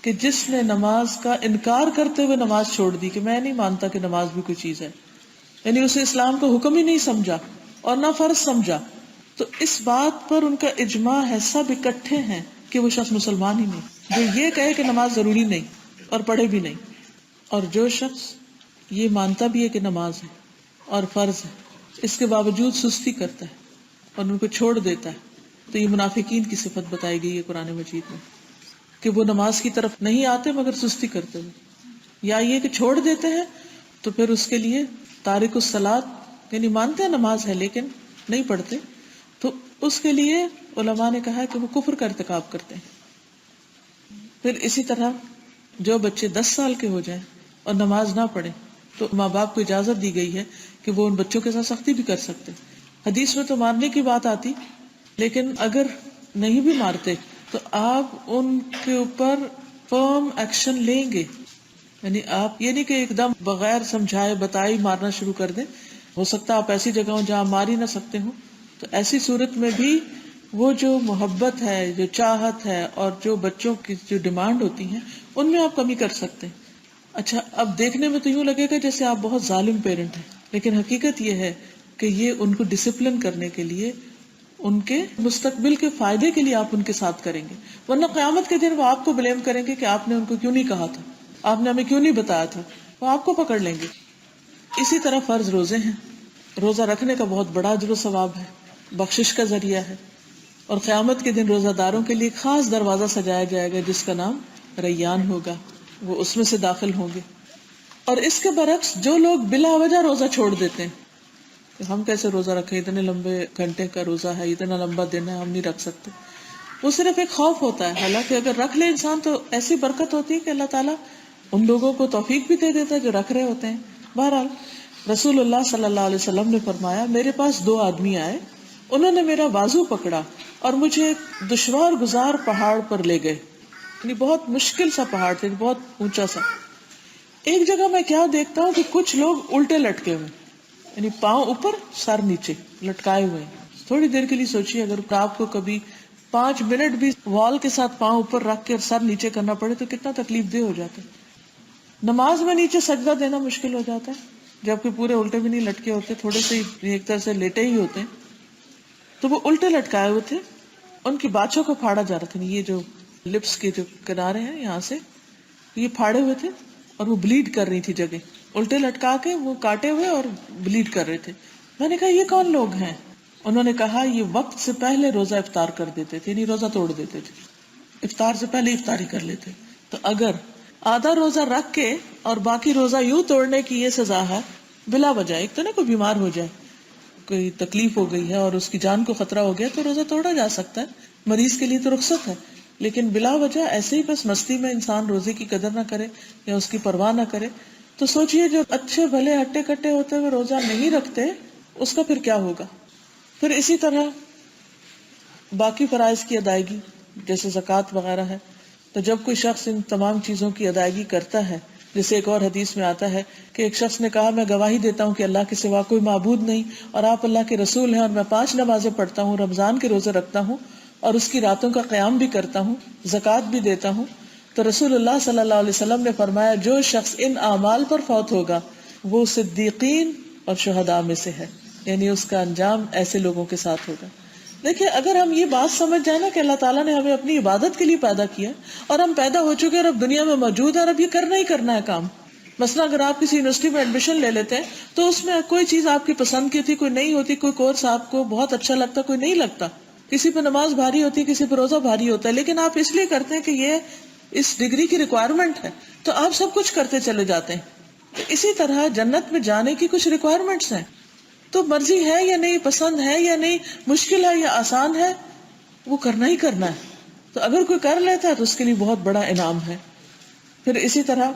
کہ جس نے نماز کا انکار کرتے ہوئے نماز چھوڑ دی کہ میں نہیں مانتا کہ نماز بھی کوئی چیز ہے، یعنی اسے اسلام کا حکم ہی نہیں سمجھا اور نہ فرض سمجھا، تو اس بات پر ان کا اجماع ہے، سب اکٹھے ہیں کہ وہ شخص مسلمان ہی نہیں جو یہ کہے کہ نماز ضروری نہیں اور پڑھے بھی نہیں. اور جو شخص یہ مانتا بھی ہے کہ نماز ہے اور فرض ہے، اس کے باوجود سستی کرتا ہے اور ان کو چھوڑ دیتا ہے، تو یہ منافقین کی صفت بتائی گئی ہے قرآن مجید میں کہ وہ نماز کی طرف نہیں آتے مگر سستی کرتے ہوئے، یا یہ کہ چھوڑ دیتے ہیں تو پھر اس کے لیے تارک الصلاۃ، یعنی مانتے ہیں نماز ہے لیکن نہیں پڑھتے، تو اس کے لیے علماء نے کہا کہ وہ کفر کا ارتکاب کرتے ہیں. پھر اسی طرح جو بچے 10 سال کے ہو جائیں اور نماز نہ پڑھیں تو ماں باپ کو اجازت دی گئی ہے کہ وہ ان بچوں کے ساتھ سختی بھی کر سکتے. حدیث میں تو مارنے کی بات آتی، لیکن اگر نہیں بھی مارتے تو آپ ان کے اوپر فرم ایکشن لیں گے، یعنی آپ یہ نہیں کہ ایک دم بغیر سمجھائے بتائے مارنا شروع کر دیں. ہو سکتا ہے آپ ایسی جگہ ہوں جہاں مار ہی نہ سکتے ہوں، تو ایسی صورت میں بھی وہ جو محبت ہے، جو چاہت ہے اور جو بچوں کی جو ڈیمانڈ ہوتی ہیں ان میں آپ کمی کر سکتے ہیں. اچھا، اب دیکھنے میں تو یوں لگے گا جیسے آپ بہت ظالم پیرنٹ ہیں، لیکن حقیقت یہ ہے کہ یہ ان کو ڈسپلن کرنے کے لیے، ان کے مستقبل کے فائدے کے لیے آپ ان کے ساتھ کریں گے، ورنہ قیامت کے دن وہ آپ کو بلیم کریں گے کہ آپ نے ان کو کیوں نہیں کہا تھا، آپ نے ہمیں کیوں نہیں بتایا تھا، وہ آپ کو پکڑ لیں گے. اسی طرح فرض روزے ہیں، روزہ رکھنے کا بہت بڑا اجر و ثواب ہے، بخشش کا ذریعہ ہے، اور قیامت کے دن روزہ داروں کے لیے خاص دروازہ سجایا جائے گا جس کا نام ریان ہوگا، وہ اس میں سے داخل ہوں گے. اور اس کے برعکس جو لوگ بلا وجہ روزہ چھوڑ دیتے ہیں کہ ہم کیسے روزہ رکھیں، اتنے لمبے گھنٹے کا روزہ ہے، اتنا لمبا دن ہے، ہم نہیں رکھ سکتے، وہ صرف ایک خوف ہوتا ہے. حالانکہ اگر رکھ لے انسان تو ایسی برکت ہوتی ہے کہ اللہ تعالیٰ ان لوگوں کو توفیق بھی دے دیتا ہے جو رکھ رہے ہوتے ہیں. بہرحال رسول اللہ صلی اللہ علیہ وسلم نے فرمایا، میرے پاس 2 آدمی آئے، انہوں نے میرا بازو پکڑا اور مجھے ایک دشوار گزار پہاڑ پر لے گئے، یعنی بہت مشکل سا پہاڑ تھا، بہت اونچا سا. ایک جگہ میں کیا دیکھتا ہوں کہ کچھ لوگ الٹے لٹکے ہوئے، یعنی پاؤں اوپر سر نیچے لٹکائے ہوئے ہیں. تھوڑی دیر کے لیے سوچیے، اگر آپ کو کبھی 5 منٹ بھی وال کے ساتھ پاؤں اوپر رکھ کے سر نیچے کرنا پڑے تو کتنا تکلیف دہ ہو جاتا ہے. نماز میں نیچے سجدہ دینا مشکل ہو جاتا ہے، جبکہ پورے الٹے بھی نہیں لٹکے ہوتے، تھوڑے سے ایک طرح سے لیٹے ہی ہوتے ہیں. تو وہ الٹے لٹکائے ہوئے تھے، ان کی باچھوں کو پھاڑا جا رہا تھا، یہ جو لپس کے جو کنارے ہیں یہاں سے یہ پھاڑے ہوئے تھے اور وہ بلیڈ کر رہی تھی جگہ، الٹے لٹکا کے وہ کاٹے ہوئے اور بلیڈ کر رہے تھے. میں نے کہا یہ کون لوگ ہیں؟ انہوں نے کہا یہ وقت سے پہلے روزہ افطار کر دیتے تھے، یعنی روزہ توڑ دیتے تھے، افطار سے پہلے افطاری کر لیتے. تو اگر آدھا روزہ رکھ کے اور باقی روزہ یوں توڑنے کی یہ سزا ہے بلا وجہ، ایک تو نا کوئی بیمار ہو جائے، کوئی تکلیف ہو گئی ہے اور اس کی جان کو خطرہ ہو گیا تو روزہ توڑا جا سکتا ہے، مریض کے لیے تو رخصت ہے، لیکن بلا وجہ ایسے ہی بس مستی میں انسان روزے کی قدر نہ کرے یا اس کی پرواہ نہ کرے، تو سوچئے جو اچھے بھلے ہٹے کٹے ہوتے ہوئے روزہ نہیں رکھتے اس کا پھر کیا ہوگا. پھر اسی طرح باقی فرائض کی ادائیگی جیسے زکوٰۃ وغیرہ ہے، تو جب کوئی شخص ان تمام چیزوں کی ادائیگی کرتا ہے جیسے ایک اور حدیث میں آتا ہے کہ ایک شخص نے کہا میں گواہی دیتا ہوں کہ اللہ کے سوا کوئی معبود نہیں اور آپ اللہ کے رسول ہیں، اور میں 5 نمازیں پڑھتا ہوں، رمضان کے روزے رکھتا ہوں اور اس کی راتوں کا قیام بھی کرتا ہوں، زکوٰۃ بھی دیتا ہوں، تو رسول اللہ صلی اللہ علیہ وسلم نے فرمایا جو شخص ان اعمال پر فوت ہوگا وہ صدیقین اور شہداء میں سے ہے، یعنی اس کا انجام ایسے لوگوں کے ساتھ ہوگا۔ دیکھیں اگر ہم یہ بات سمجھ جائیں نا کہ اللہ تعالیٰ نے ہمیں اپنی عبادت کے لیے پیدا کیا اور ہم پیدا ہو چکے اور اب دنیا میں موجود ہیں اور اب یہ کرنا ہی کرنا ہے کام۔ مثلا اگر آپ کسی یونیورسٹی میں ایڈمیشن لے لیتے ہیں تو اس میں کوئی چیز آپ کی پسند کی تھی، کوئی نہیں ہوتی، کوئی کورس آپ کو بہت اچھا لگتا، کوئی نہیں لگتا، کسی پہ نماز بھاری ہوتی، کسی پہ روزہ بھاری ہوتا ہے، لیکن آپ اس لیے کرتے ہیں کہ یہ اس ڈگری کی ریکوائرمنٹ ہے تو آپ سب کچھ کرتے چلے جاتے ہیں۔ تو اسی طرح جنت میں جانے کی کچھ ریکوائرمنٹس ہیں، تو مرضی ہے یا نہیں، پسند ہے یا نہیں، مشکل ہے یا آسان ہے، وہ کرنا ہی کرنا ہے۔ تو اگر کوئی کر لیتا ہے تو اس کے لیے بہت بڑا انعام ہے۔ پھر اسی طرح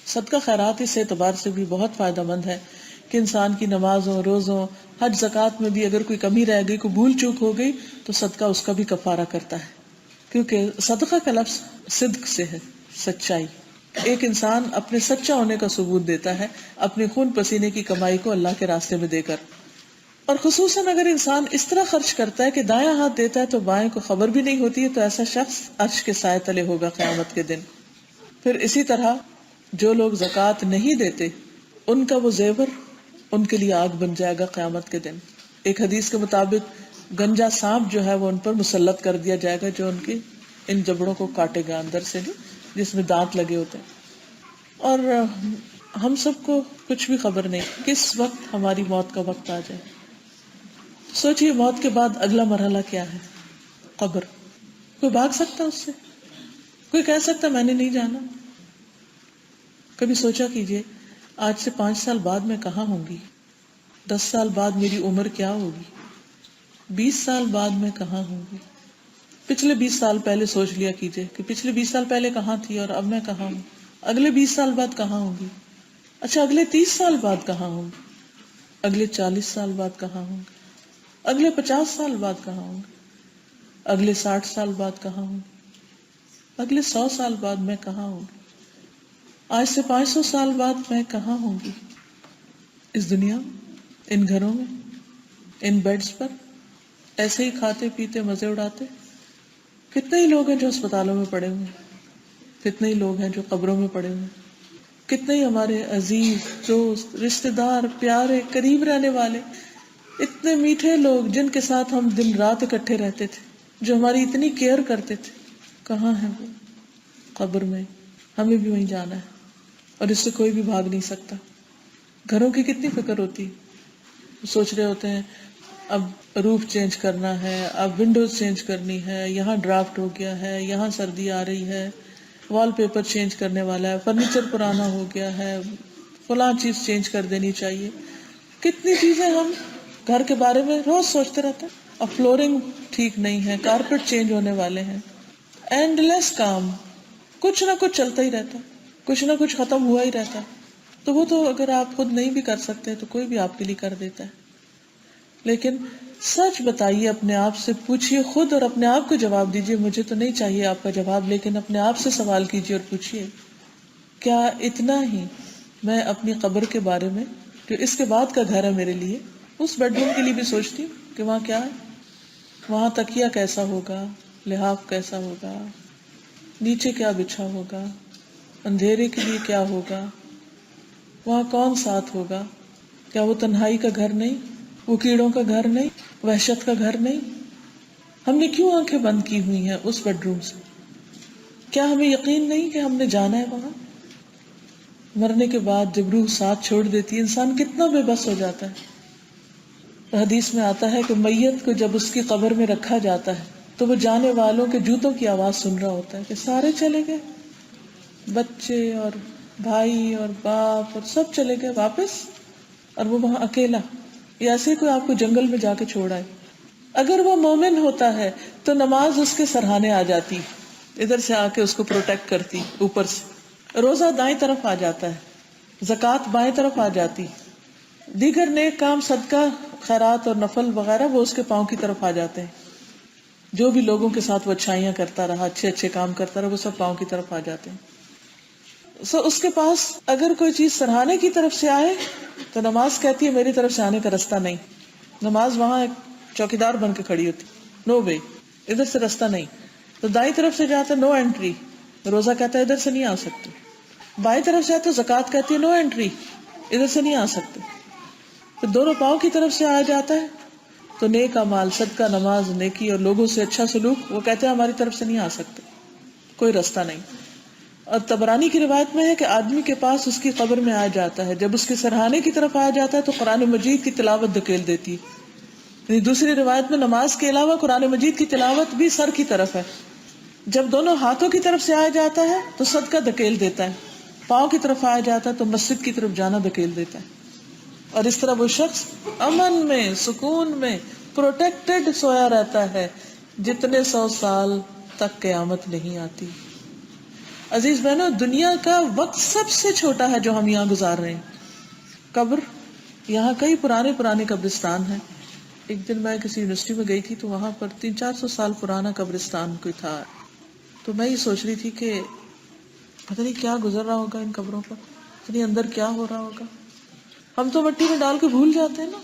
صدقہ خیرات اس اعتبار سے بھی بہت فائدہ مند ہے کہ انسان کی نمازوں، روزوں، حج، زکوٰۃ میں بھی اگر کوئی کمی رہ گئی، کوئی بھول چوک ہو گئی تو صدقہ اس کا بھی کفارہ کرتا ہے، کیونکہ صدقہ کا لفظ صدق سے ہے، سچائی۔ ایک انسان اپنے سچا ہونے کا ثبوت دیتا ہے اپنے خون پسینے کی کمائی کو اللہ کے راستے میں دے کر، اور خصوصاً اگر انسان اس طرح خرچ کرتا ہے کہ دایاں ہاتھ دیتا ہے تو بائیں کو خبر بھی نہیں ہوتی ہے، تو ایسا شخص عرش کے سائے تلے ہوگا قیامت کے دن۔ پھر اسی طرح جو لوگ زکوٰۃ نہیں دیتے ان کا وہ زیور ان کے لیے آگ بن جائے گا قیامت کے دن۔ ایک حدیث کے مطابق گنجا سانپ جو ہے وہ ان پر مسلط کر دیا جائے گا، جو ان کی ان جبڑوں کو کاٹے گا اندر سے، جس میں دانت لگے ہوتے ہیں۔ اور ہم سب کو کچھ بھی خبر نہیں کس وقت ہماری موت کا وقت آ جائے۔ سوچئے موت کے بعد اگلا مرحلہ کیا ہے؟ قبر۔ کوئی بھاگ سکتا اس سے؟ کوئی کہہ سکتا میں نے نہیں جانا؟ کبھی سوچا کیجئے آج سے 5 سال بعد میں کہاں ہوں گی؟ 10 سال بعد میری عمر کیا ہوگی؟ 20 سال بعد میں کہاں ہوں گی؟ پچھلے 20 سال پہلے سوچ لیا کیجئے کہ پچھلے 20 سال پہلے کہاں تھی اور اب میں کہاں ہوں۔ اگلے 20 سال بعد کہاں ہوں گی؟ اچھا اگلے 30 سال بعد کہاں ہوں گی؟ اگلے 40 سال بعد کہاں ہوں گی؟ اگلے 50 سال بعد کہاں ہوں گی؟ اگلے 60 سال بعد کہاں ہوں گی؟ اگلے 100 سال بعد میں کہاں ہوں گی؟ آج سے 500 سال بعد میں کہاں ہوں گی؟ اس دنیا میں، ان گھروں میں، ان بیڈز پر، ایسے ہی کھاتے پیتے مزے اڑاتے؟ کتنے ہی لوگ ہیں جو اسپتالوں میں پڑے ہوئے ہیں، کتنے ہی لوگ ہیں جو قبروں میں پڑے ہوئے ہیں، کتنے ہی ہمارے عزیز، دوست، رشتہ دار، پیارے، قریب رہنے والے، اتنے میٹھے لوگ جن کے ساتھ ہم دن رات اکٹھے رہتے تھے، جو ہماری اتنی کیئر کرتے تھے، کہاں ہیں وہ؟ قبر میں۔ ہمیں بھی وہیں جانا ہے اور اس سے کوئی بھی بھاگ نہیں سکتا۔ گھروں کی کتنی فکر ہوتی ہے، سوچ رہے ہوتے ہیں اب روف چینج کرنا ہے، اب ونڈوز چینج کرنی ہے، یہاں ڈرافٹ ہو گیا ہے، یہاں سردی آ رہی ہے، وال پیپر چینج کرنے والا ہے، فرنیچر پرانا ہو گیا ہے، فلاں چیز چینج کر دینی چاہیے۔ کتنی چیزیں ہم گھر کے بارے میں روز سوچتے رہتے ہیں۔ اب فلورنگ ٹھیک نہیں ہے، کارپیٹ چینج ہونے والے ہیں، اینڈ لیس کام، کچھ نہ کچھ چلتا ہی رہتا، کچھ نہ کچھ ختم ہوا ہی رہتا۔ تو وہ تو اگر آپ خود نہیں بھی کر سکتے تو کوئی بھی آپ کے لیے کر دیتا ہے۔ لیکن سچ بتائیے، اپنے آپ سے پوچھئے خود اور اپنے آپ کو جواب دیجئے۔ مجھے تو نہیں چاہیے آپ کا جواب، لیکن اپنے آپ سے سوال کیجئے اور پوچھئے، کیا اتنا ہی میں اپنی قبر کے بارے میں، جو اس کے بعد کا گھر ہے میرے لیے، اس بیڈ روم کے لیے بھی سوچتی ہوں کہ وہاں کیا ہے، وہاں تکیہ کیسا ہوگا، لحاف کیسا ہوگا، نیچے کیا بچھا ہوگا، اندھیرے کے لیے کیا ہوگا، وہاں کون ساتھ ہوگا؟ کیا وہ تنہائی کا گھر نہیں، وہ کیڑوں کا گھر نہیں، وحشت کا گھر نہیں؟ ہم نے کیوں آنکھیں بند کی ہوئی ہیں اس بیڈ روم سے؟ کیا ہمیں یقین نہیں کہ ہم نے جانا ہے وہاں؟ مرنے کے بعد جب روح ساتھ چھوڑ دیتی ہے، انسان کتنا بے بس ہو جاتا ہے۔ حدیث میں آتا ہے کہ میت کو جب اس کی قبر میں رکھا جاتا ہے تو وہ جانے والوں کے جوتوں کی آواز سن رہا ہوتا ہے کہ سارے چلے گئے، بچے اور بھائی اور باپ اور سب چلے گئے واپس، اور وہ وہاں اکیلا، یا ایسے کوئی آپ کو جنگل میں جا کے چھوڑ آئے۔ اگر وہ مومن ہوتا ہے تو نماز اس کے سرہانے آ جاتی، ادھر سے آ کے اس کو پروٹیکٹ کرتی، اوپر سے روزہ دائیں طرف آ جاتا ہے، زکوٰۃ بائیں طرف آ جاتی، دیگر نیک کام، صدقہ، خیرات اور نفل وغیرہ وہ اس کے پاؤں کی طرف آ جاتے ہیں۔ جو بھی لوگوں کے ساتھ وہ اچھائیاں کرتا رہا، اچھے اچھے کام کرتا رہا، وہ سب پاؤں کی طرف آ جاتے ہیں۔ اس کے پاس اگر کوئی چیز سرہانے کی طرف سے آئے تو نماز کہتی ہے میری طرف سے آنے کا رستہ نہیں. نماز وہاں ایک چوکیدار بن کے کھڑی ہوتی, نو وے, ادھر سے رستہ نہیں. تو دائیں طرف سے جاتا نو انٹری, روزہ کہتا ہے ادھر سے نہیں آ سکتے. بائیں طرف سے آتا زکوٰۃ کہتی ہے نو انٹری, ادھر سے نہیں آ سکتے. پھر دونوں پاؤں کی طرف سے آ جاتا ہے تو نیک اعمال, صدقہ, نماز, نیکی اور لوگوں سے اچھا سلوک, وہ کہتے ہیں ہماری طرف سے نہیں آ سکتے, کوئی رستہ نہیں. اور طبرانی کی روایت میں ہے کہ آدمی کے پاس اس کی قبر میں آ جاتا ہے, جب اس کے سرہانے کی طرف آ جاتا ہے تو قرآن مجید کی تلاوت دھکیل دیتی ہے. یعنی دوسری روایت میں نماز کے علاوہ قرآن مجید کی تلاوت بھی سر کی طرف ہے. جب دونوں ہاتھوں کی طرف سے آ جاتا ہے تو صدقہ دھکیل دیتا ہے, پاؤں کی طرف آ جاتا ہے تو مسجد کی طرف جانا دھکیل دیتا ہے. اور اس طرح وہ شخص امن میں, سکون میں, پروٹیکٹڈ سویا رہتا ہے جتنے 100 سال تک قیامت نہیں آتی. عزیز بہنوں, دنیا کا وقت سب سے چھوٹا ہے جو ہم یہاں گزار رہے ہیں. قبر, یہاں کئی پرانے قبرستان ہیں. ایک دن میں کسی یونیورسٹی میں گئی تھی تو وہاں پر 300-400 سال پرانا قبرستان کوئی تھا. تو میں یہ سوچ رہی تھی کہ پتہ نہیں کیا گزر رہا ہوگا ان قبروں پر, پتہ نہیں اندر کیا ہو رہا ہوگا. ہم تو مٹی میں ڈال کے بھول جاتے ہیں نا,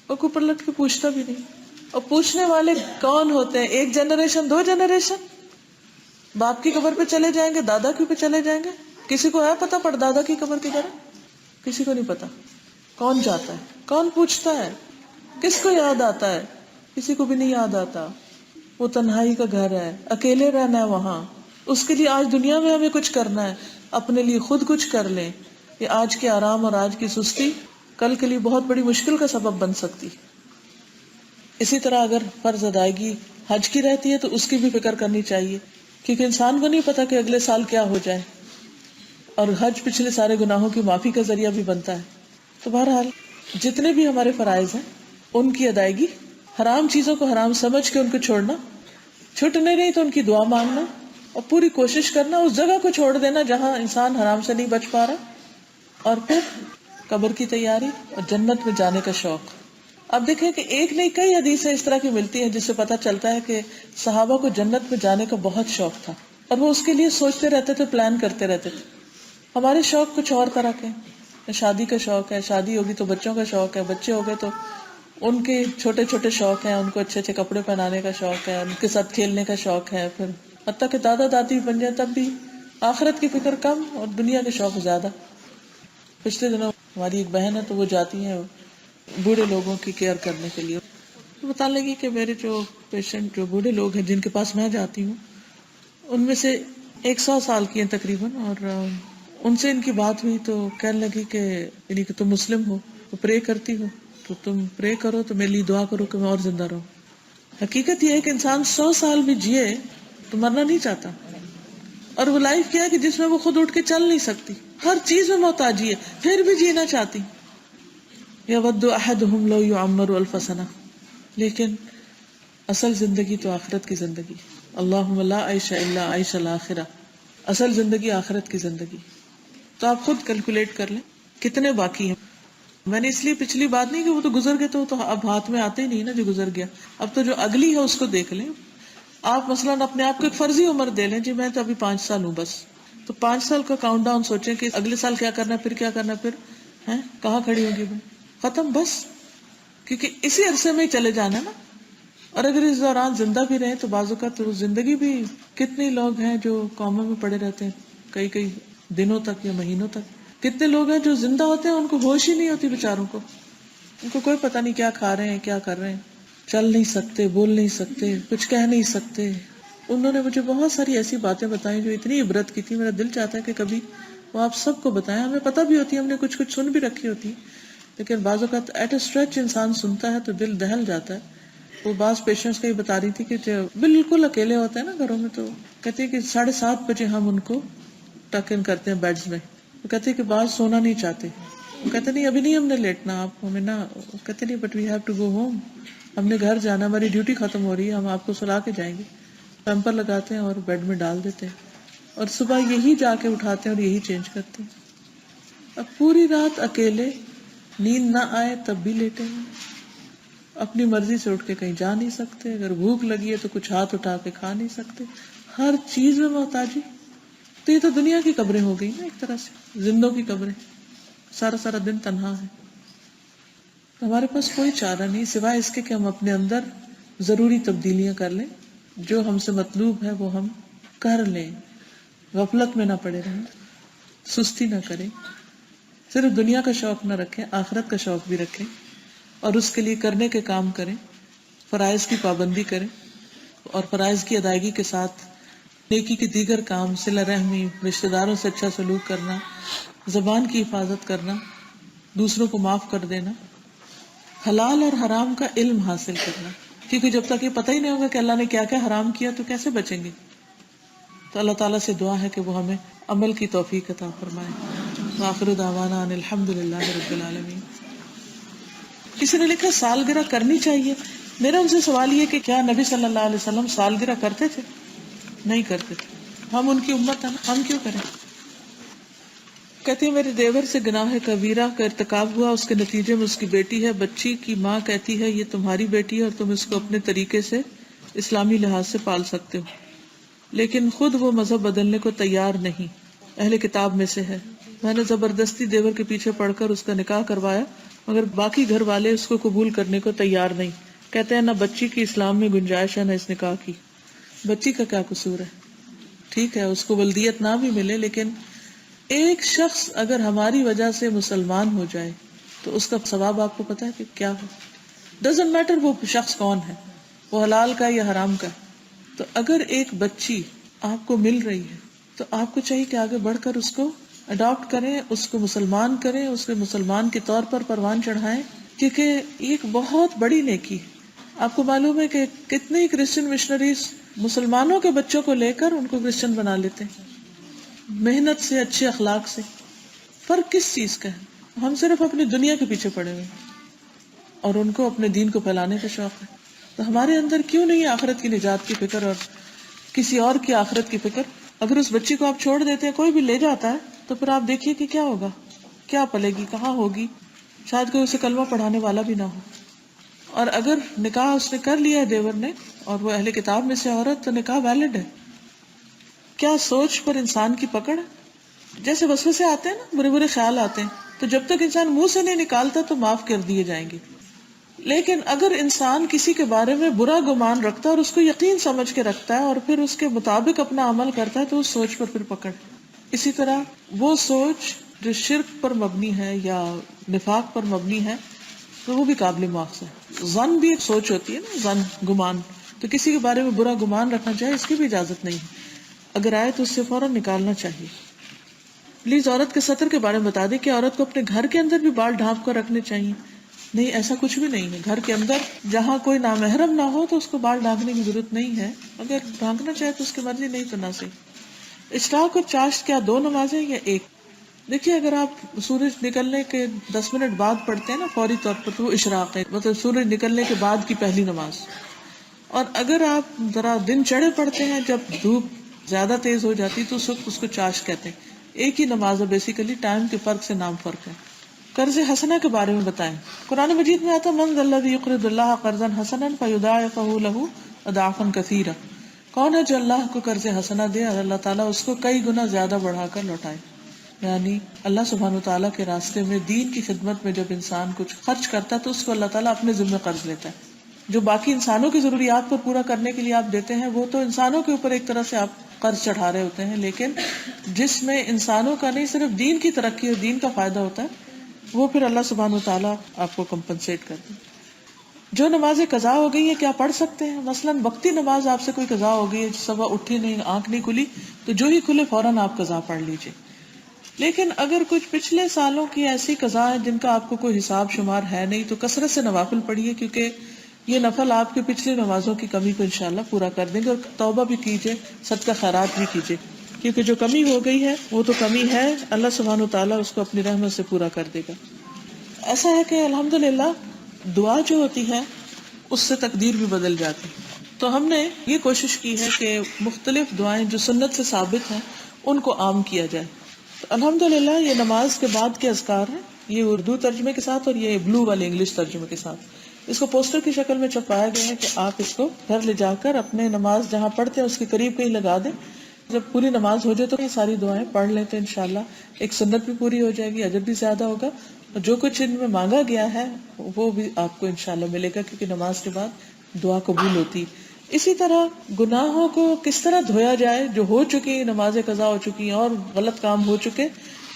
اور کوئی پلٹ کے پوچھتا بھی نہیں. اور پوچھنے والے کون ہوتے ہیں؟ 1 جنریشن 2 جنریشن. باپ کی قبر پہ چلے جائیں گے, دادا کی پہ چلے جائیں گے. کسی کو ہے پتا پڑ دادا کی قبر کدھر ہے؟ کسی کو نہیں پتا. کون جاتا ہے, کون پوچھتا ہے, کس کو یاد آتا ہے؟ کسی کو بھی نہیں یاد آتا. وہ تنہائی کا گھر ہے, اکیلے رہنا ہے وہاں. اس کے لیے آج دنیا میں ہمیں کچھ کرنا ہے, اپنے لیے خود کچھ کر لیں. یہ آج کے آرام اور آج کی سستی کل کے لیے بہت بڑی مشکل کا سبب بن سکتی. اسی طرح اگر فرض ادائیگی حج کی رہتی ہے تو اس کی بھی فکر کرنی چاہیے, کیونکہ انسان کو نہیں پتا کہ اگلے سال کیا ہو جائے, اور حج پچھلے سارے گناہوں کی معافی کا ذریعہ بھی بنتا ہے. تو بہرحال جتنے بھی ہمارے فرائض ہیں ان کی ادائیگی, حرام چیزوں کو حرام سمجھ کے ان کو چھوڑنا, چھٹنے نہیں تو ان کی دعا مانگنا, اور پوری کوشش کرنا اس جگہ کو چھوڑ دینا جہاں انسان حرام سے نہیں بچ پا رہا. اور پھر قبر کی تیاری اور جنت میں جانے کا شوق. اب دیکھیں کہ ایک نہیں کئی حدیثیں اس طرح کی ملتی ہیں جس سے پتہ چلتا ہے کہ صحابہ کو جنت میں جانے کا بہت شوق تھا, اور وہ اس کے لیے سوچتے رہتے تھے, پلان کرتے رہتے تھے. ہمارے شوق کچھ اور طرح کے, شادی کا شوق ہے, شادی ہوگی تو بچوں کا شوق ہے, بچے ہو گئے تو ان کے چھوٹے چھوٹے شوق ہیں, ان کو اچھے اچھے کپڑے پہنانے کا شوق ہے, ان کے ساتھ کھیلنے کا شوق ہے. پھر حتیٰ کہ دادا دادی بن جائے تب بھی آخرت کی فکر کم اور دنیا کے شوق زیادہ. پچھلے دنوں ہماری ایک بہن ہے تو وہ جاتی ہیں بوڑھے لوگوں کی کیئر کرنے کے لیے. بتانے لگی کہ میرے جو پیشنٹ, جو بوڑھے لوگ ہیں جن کے پاس میں جاتی ہوں, ان میں سے 100 سال کی ہیں تقریباً, اور ان سے ان کی بات ہوئی تو کہنے لگی کہ یعنی کہ تم مسلم ہو تو پرے کرتی ہو, تو تم پرے کرو تو میرے لیے دعا کرو کہ میں اور زندہ رہوں. حقیقت یہ ہے کہ انسان 100 سال بھی جیے تو مرنا نہیں چاہتا, اور وہ لائف کیا ہے کہ جس میں وہ خود اٹھ کے چل نہیں سکتی, ہر چیز میں محتاجی ہے, پھر بھی جینا چاہتی. یود احدہم لو یعمر 1000 سنہ. لیکن اصل زندگی تو آخرت کی زندگی, اللہم لا عیش الا عیش الاخرہ, اصل زندگی آخرت کی زندگی. تو آپ خود کیلکولیٹ کر لیں کتنے باقی ہیں. میں نے اس لیے پچھلی بات نہیں کہ وہ تو گزر گئے تو اب ہاتھ میں آتے ہی نہیں نا جو گزر گیا. اب تو جو اگلی ہے اس کو دیکھ لیں. آپ مثلاً اپنے آپ کو ایک فرضی عمر دے لیں, جی میں تو ابھی 5 سال ہوں بس, تو 5 سال کا کاؤنٹ ڈاؤن سوچیں کہ اگلے سال کیا کرنا ہے, پھر کیا کرنا ہے, پھر کہاں کھڑی ہوگی میں, ختم بس. کیونکہ اسی عرصے میں ہی چلے جانا نا. اور اگر اس دوران زندہ بھی رہیں تو بعض اوقات تو زندگی بھی, کتنے لوگ ہیں جو کوما میں پڑے رہتے ہیں کئی دنوں تک یا مہینوں تک. کتنے لوگ ہیں جو زندہ ہوتے ہیں ان کو ہوش ہی نہیں ہوتی بیچاروں کو, ان کو کوئی پتہ نہیں کیا کھا رہے ہیں کیا کر رہے ہیں, چل نہیں سکتے, بول نہیں سکتے, کچھ کہہ نہیں سکتے. انہوں نے مجھے بہت ساری ایسی باتیں بتائیں جو اتنی عبرت کی تھی, میرا دل چاہتا ہے کہ کبھی وہ آپ سب کو بتائیں. ہمیں پتہ بھی ہوتی ہے, ہم نے کچھ سن بھی رکھی ہوتی, لیکن بعض اوقات ایٹ اے اسٹریچ انسان سنتا ہے تو دل دہل جاتا ہے. وہ بعض پیشنٹس کا ہی بتا رہی تھی کہ جو بالکل اکیلے ہوتے ہیں نا گھروں میں, تو کہتے ہیں کہ 7:30 بجے ہم ان کو ٹک ان کرتے ہیں بیڈز میں. وہ کہتے ہیں کہ بعض سونا نہیں چاہتے, وہ کہتے نہیں ابھی نہیں ہم نے لیٹنا, آپ ہمیں نہ, کہتے نہیں but we have to go home, ہم نے گھر جانا, ہماری ڈیوٹی ختم ہو رہی ہے, ہم آپ کو سلا کے جائیں گے. پیمپر لگاتے ہیں اور بیڈ میں ڈال دیتے ہیں, اور صبح یہی جا کے اٹھاتے ہیں اور یہی چینج کرتے ہیں. اب پوری رات اکیلے, نیند نہ آئے تب بھی لیٹے ہیں, اپنی مرضی سے اٹھ کے کہیں جا نہیں سکتے, اگر بھوک لگی ہے تو کچھ ہاتھ اٹھا کے کھا نہیں سکتے, ہر چیز میں محتاجی. تو یہ تو دنیا کی قبریں ہو گئی نا ایک طرح سے، زندوں کی قبریں، سارا سارا دن تنہا ہے. تو ہمارے پاس کوئی چارہ نہیں سوائے اس کے کہ ہم اپنے اندر ضروری تبدیلیاں کر لیں، جو ہم سے مطلوب ہے وہ ہم کر لیں، غفلت میں نہ پڑے رہیں، سستی نہ کریں، صرف دنیا کا شوق نہ رکھیں، آخرت کا شوق بھی رکھیں، اور اس کے لیے کرنے کے کام کریں، فرائض کی پابندی کریں، اور فرائض کی ادائیگی کے ساتھ نیکی کے دیگر کام، صلہ رحمی، رشتہ داروں سے اچھا سلوک کرنا، زبان کی حفاظت کرنا، دوسروں کو معاف کر دینا، حلال اور حرام کا علم حاصل کرنا، کیونکہ جب تک یہ پتہ ہی نہیں ہوگا کہ اللہ نے کیا کیا حرام کیا تو کیسے بچیں گے. تو اللہ تعالیٰ سے دعا ہے کہ وہ ہمیں عمل کی توفیق عطا فرمائے. وآخر دعوانا ان الحمد للہ رب العالمین. کسی نے لکھا سالگرہ کرنی چاہیے. میرا ان سے سوال یہ کہ کیا نبی صلی اللہ علیہ وسلم سالگرہ کرتے تھے؟ نہیں کرتے تھے. ہم ان کی امت ہیں، ہم کیوں کریں؟ کہتی ہے میرے دیور سے گناہ کبیرہ کا ارتکاب ہوا، اس کے نتیجے میں اس کی بیٹی ہے. بچی کی ماں کہتی ہے یہ تمہاری بیٹی ہے اور تم اس کو اپنے طریقے سے اسلامی لحاظ سے پال سکتے ہو، لیکن خود وہ مذہب بدلنے کو تیار نہیں، اہل کتاب میں سے ہے. میں نے زبردستی دیور کے پیچھے پڑھ کر اس کا نکاح کروایا، مگر باقی گھر والے اس کو قبول کرنے کو تیار نہیں. کہتے ہیں نہ بچی کی اسلام میں گنجائش ہے نہ اس نکاح کی. بچی کا کیا قصور ہے؟ ٹھیک ہے اس کو ولدیت نہ بھی ملے، لیکن ایک شخص اگر ہماری وجہ سے مسلمان ہو جائے تو اس کا ثواب آپ کو پتا ہے کہ کیا ہو. ڈزنٹ میٹر وہ شخص کون ہے، وہ حلال کا یا حرام کا. تو اگر ایک بچی آپ کو مل رہی ہے تو آپ کو چاہیے کہ آگے بڑھ کر اس کو اڈاپٹ کریں، اس کو مسلمان کریں، اس کے مسلمان کے طور پر پروان چڑھائیں، کیونکہ یہ ایک بہت بڑی نیکی ہے. آپ کو معلوم ہے کہ کتنے کرسچن مشنریز مسلمانوں کے بچوں کو لے کر ان کو کرسچن بنا لیتے ہیں، محنت سے، اچھے اخلاق سے. فرق کس چیز کا ہے؟ ہم صرف اپنی دنیا کے پیچھے پڑے ہوئے ہیں اور ان کو اپنے دین کو پھیلانے کا شوق ہے. تو ہمارے اندر کیوں نہیں آخرت کی نجات کی فکر اور کسی اور کی آخرت کی فکر؟ اگر اس بچی کو آپ چھوڑ دیتے ہیں، کوئی بھی لے جاتا ہے، تو پھر آپ دیکھیے کہ کیا ہوگا، کیا پلے گی، کہاں ہوگی. شاید کوئی اسے کلمہ پڑھانے والا بھی نہ ہو. اور اگر نکاح اس نے کر لیا ہے دیور نے اور وہ اہل کتاب میں سے عورت، تو نکاح ویلڈ ہے. کیا سوچ پر انسان کی پکڑ ہے. جیسے وسوسے آتے ہیں نا، برے برے خیال آتے ہیں، تو جب تک انسان منہ سے نہیں نکالتا تو معاف کر دیے جائیں گے. لیکن اگر انسان کسی کے بارے میں برا گمان رکھتا ہے اور اس کو یقین سمجھ کے رکھتا ہے اور پھر اس کے مطابق اپنا عمل کرتا ہے، تو اس سوچ پر پھر پکڑ. اسی طرح وہ سوچ جو شرک پر مبنی ہے یا نفاق پر مبنی ہے تو وہ بھی قابل مواخذہ ہے. ظن بھی ایک سوچ ہوتی ہے نا، ظن، گمان. تو کسی کے بارے میں برا گمان رکھنا چاہے اس کی بھی اجازت نہیں ہے. اگر آئے تو اس سے فوراً نکالنا چاہیے. پلیز عورت کے سطر کے بارے میں بتا دیں کہ عورت کو اپنے گھر کے اندر بھی بال ڈھانپ کر رکھنے چاہیے. نہیں، ایسا کچھ بھی نہیں ہے. گھر کے اندر جہاں کوئی نامحرم نہ ہو تو اس کو بال ڈھانکنے کی ضرورت نہیں ہے. اگر ڈھانکنا چاہے تو اس کی مرضی، نہیں تو نہ صحیح. اشراق اور چاشت کیا دو نمازیں یا ایک؟ دیکھیے اگر آپ سورج نکلنے کے 10 منٹ بعد پڑھتے ہیں نا فوری طور پر، تو وہ اشراق ہے، مطلب سورج نکلنے کے بعد کی پہلی نماز. اور اگر آپ ذرا دن چڑھے پڑھتے ہیں جب دھوپ زیادہ تیز ہو جاتی تو اس وقت اس کو چاشت کہتے ہیں. ایک ہی نماز ہے، بیسیکلی ٹائم کے فرق سے نام فرق ہے. قرض حسنہ کے بارے میں بتائیں. قرآن مجید میں آتا من ذا الذی یقرض اللہ قرضا حسنا فیضاعفہ لہ اضعافا کثیرا. کون ہے جو اللہ کو قرض حسنہ دے اور اللہ تعالیٰ اس کو کئی گنا زیادہ بڑھا کر لوٹائے. یعنی اللہ سبحانہ وتعالیٰ کے راستے میں، دین کی خدمت میں جب انسان کچھ خرچ کرتا ہے تو اس کو اللہ تعالیٰ اپنے ذمہ قرض لیتا ہے. جو باقی انسانوں کی ضروریات کو پورا کرنے کے لیے آپ دیتے ہیں وہ تو انسانوں کے اوپر ایک طرح سے آپ قرض چڑھا رہے ہوتے ہیں، لیکن جس میں انسانوں کا نہیں صرف دین کی ترقی اور دین کا فائدہ ہوتا ہے وہ پھر اللہ سبحانہ وتعالیٰ آپ کو کمپنسیٹ کرتے ہیں. جو نمازیں قضا ہو گئی ہیں کیا پڑھ سکتے ہیں؟ مثلاً وقتی نماز آپ سے کوئی قضا ہو گئی ہے، صبح اٹھی نہیں، آنکھ نہیں کھلی، تو جو ہی کھلے فوراً آپ قضا پڑھ لیجئے. لیکن اگر کچھ پچھلے سالوں کی ایسی قضا ہے جن کا آپ کو کوئی حساب شمار ہے نہیں تو کثرت سے نوافل پڑھیے، کیونکہ یہ نفل آپ کے پچھلی نمازوں کی کمی کو انشاءاللہ پورا کر دیں گے. اور توبہ بھی کیجئے، صدقہ خیرات بھی کیجئے، کیونکہ جو کمی ہو گئی ہے وہ تو کمی ہے، اللہ سبحانہ وتعالیٰ اس کو اپنی رحمت سے پورا کر دے گا. ایسا ہے کہ الحمدللہ دعا جو ہوتی ہے اس سے تقدیر بھی بدل جاتی. تو ہم نے یہ کوشش کی ہے کہ مختلف دعائیں جو سنت سے ثابت ہیں ان کو عام کیا جائے. تو الحمدللہ یہ نماز کے بعد کے اذکار ہیں، یہ اردو ترجمے کے ساتھ اور یہ بلو والے انگلش ترجمے کے ساتھ. اس کو پوسٹر کی شکل میں چھپایا گیا ہے کہ آپ اس کو گھر لے جا کر اپنے نماز جہاں پڑھتے ہیں اس کے قریب کہیں لگا دیں. جب پوری نماز ہو جائے تو یہ ساری دعائیں پڑھ لیں تو انشاءاللہ ایک سنت بھی پوری ہو جائے گی، اجر بھی زیادہ ہوگا، اور جو کچھ ان میں مانگا گیا ہے وہ بھی آپ کو انشاءاللہ ملے گا، کیونکہ نماز کے بعد دعا قبول ہوتی۔ اسی طرح گناہوں کو کس طرح دھویا جائے، جو ہو چکی نمازیں قضا ہو چکی ہیں اور غلط کام ہو چکے،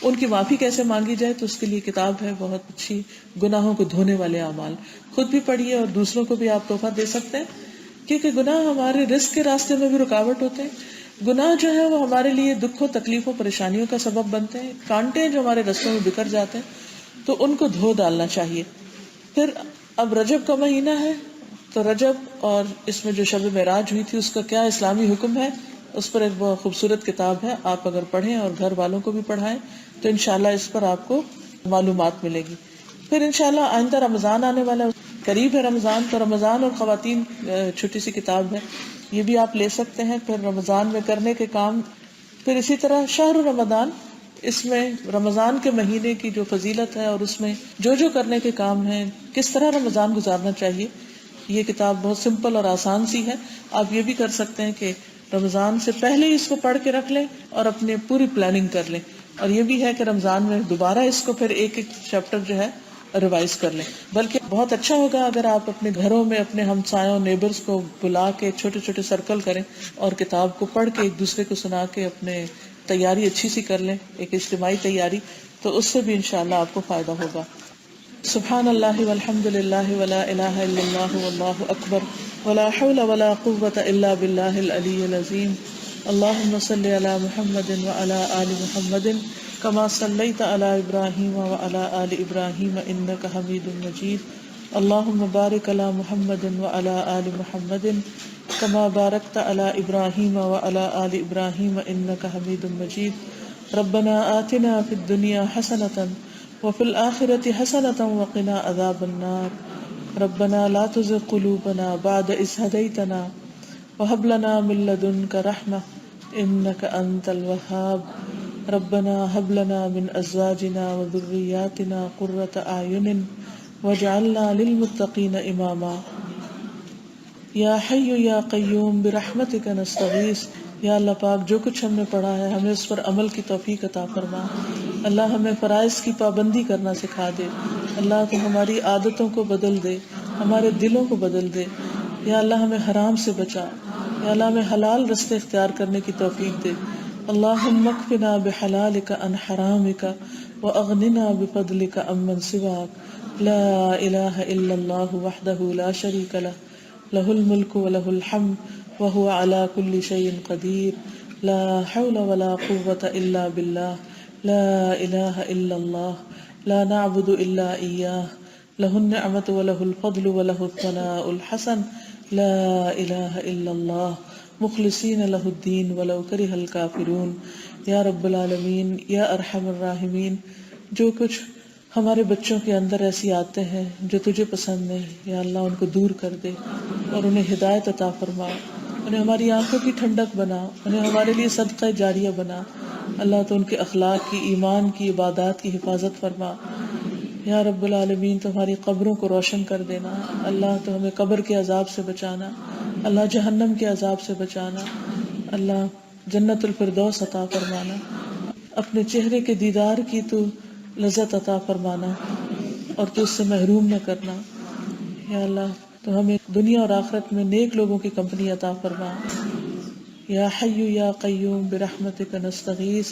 ان کی معافی کیسے مانگی جائے، تو اس کے لیے کتاب ہے بہت اچھی، گناہوں کو دھونے والے اعمال، خود بھی پڑھیے اور دوسروں کو بھی آپ تحفہ دے سکتے ہیں، کیونکہ گناہ ہمارے رزق کے راستے میں بھی رکاوٹ ہوتے ہیں۔ گناہ جو ہے وہ ہمارے لیے دکھوں، تکلیفوں، پریشانیوں کا سبب بنتے ہیں، کانٹے جو ہمارے رستوں میں بکھر جاتے ہیں، تو ان کو دھو ڈالنا چاہیے۔ پھر اب رجب کا مہینہ ہے، تو رجب اور اس میں جو شب معراج ہوئی تھی اس کا کیا اسلامی حکم ہے، اس پر ایک بہت خوبصورت کتاب ہے، آپ اگر پڑھیں اور گھر والوں کو بھی پڑھائیں تو انشاءاللہ اس پر آپ کو معلومات ملے گی۔ پھر انشاءاللہ آئندہ رمضان آنے والا، قریب ہے رمضان، تو رمضان اور خواتین چھوٹی سی کتاب ہے، یہ بھی آپ لے سکتے ہیں۔ پھر رمضان میں کرنے کے کام، پھر اسی طرح شہر رمضان، اس میں رمضان کے مہینے کی جو فضیلت ہے اور اس میں جو جو کرنے کے کام ہیں، کس طرح رمضان گزارنا چاہیے، یہ کتاب بہت سمپل اور آسان سی ہے۔ آپ یہ بھی کر سکتے ہیں کہ رمضان سے پہلے ہی اس کو پڑھ کے رکھ لیں اور اپنے پوری پلاننگ کر لیں، اور یہ بھی ہے کہ رمضان میں دوبارہ اس کو پھر ایک ایک چیپٹر جو ہے ریوائز کر لیں۔ بلکہ بہت اچھا ہوگا اگر آپ اپنے گھروں میں اپنے ہمسایوں، نیبرز کو بلا کے چھوٹے چھوٹے سرکل کریں اور کتاب کو پڑھ کے ایک دوسرے کو سنا کے اپنے تیاری اچھی سی کر لیں، ایک اجتماعی تیاری، تو اس سے بھی انشاءاللہ آپ کو فائدہ ہوگا۔ سبحان اللہ والحمد للہ ولا الہ الا اللہ واللہ اکبر ولا حول ولا قوة الا باللہ العلی العظیم۔ اللہم صل علی محمد وعلی آل محمد کما صلیت علی ابراہیم وعلی آل ابراہیم انک حمید مجید۔ اللہم بارک علی محمد وعلی آل محمد کما بارکت علی ابراہیم وعلی آل ابراہیم انک حمید مجید۔ ربنا آتنا فی الدنیا حسنۃ وفی الآخرۃ حسنۃ وقنا عذاب النار۔ ربنا لا تزغ قلوبنا بعد إذ هديتنا وهب لنا من لدنك رحمة إنك أنت الوهاب۔ ربنا هب لنا من أزواجنا وذرياتنا قرة أعين واجعلنا للمتقين إماما۔ یا حی یا قیوم برحمتک نستغیث۔ یا اللہ پاک، جو کچھ ہم نے پڑھا ہے ہمیں اس پر عمل کی توفیق عطا فرما۔ اللہ ہمیں فرائض کی پابندی کرنا سکھا دے۔ اللہ تو ہماری عادتوں کو بدل دے، ہمارے دلوں کو بدل دے۔ یا اللہ ہمیں حرام سے بچا، یا اللہ ہمیں حلال رستے اختیار کرنے کی توفیق دے۔ اللہم اکفنا بحلالک عن حرامک واغننا بفضلک عمن سواک۔ لا الہ الا اللہ وحدہ لا شریک لہ، لہ الملک ولہ الحمد وہو علی کل شیء قدیر۔ لا حول ولا قوة الا باللہ، لا الہ الا اللہ، لا نعبد الا ایاہ، لہ النعمۃ ولہ الفضل ولہ الثناء الحسن۔ لا الہ الا اللہ مخلصین لہ الدین ولو کرہ الکافرون۔ یا رب العالمین، یا ارحم الراحمین، جو کچھ ہمارے بچوں کے اندر ایسی عادتیں ہیں جو تجھے پسند نہیں، یا اللہ ان کو دور کر دے اور انہیں ہدایت عطا فرما، انہیں ہماری آنکھوں کی ٹھنڈک بنا، انہیں ہمارے لیے صدقہ جاریہ بنا۔ اللہ تو ان کے اخلاق کی، ایمان کی، عبادات کی حفاظت فرما۔ یا رب العالمین، تو ہماری قبروں کو روشن کر دینا۔ اللہ تو ہمیں قبر کے عذاب سے بچانا، اللہ جہنم کے عذاب سے بچانا، اللہ جنت الفردوس عطا فرمانا، اپنے چہرے کے دیدار کی تو لذت عطا فرمانا اور تو اس سے محروم نہ کرنا۔ یا اللہ تو ہمیں دنیا اور آخرت میں نیک لوگوں کی کمپنی عطا فرما۔ یا حی یا قیوم برحمتک نستغیث۔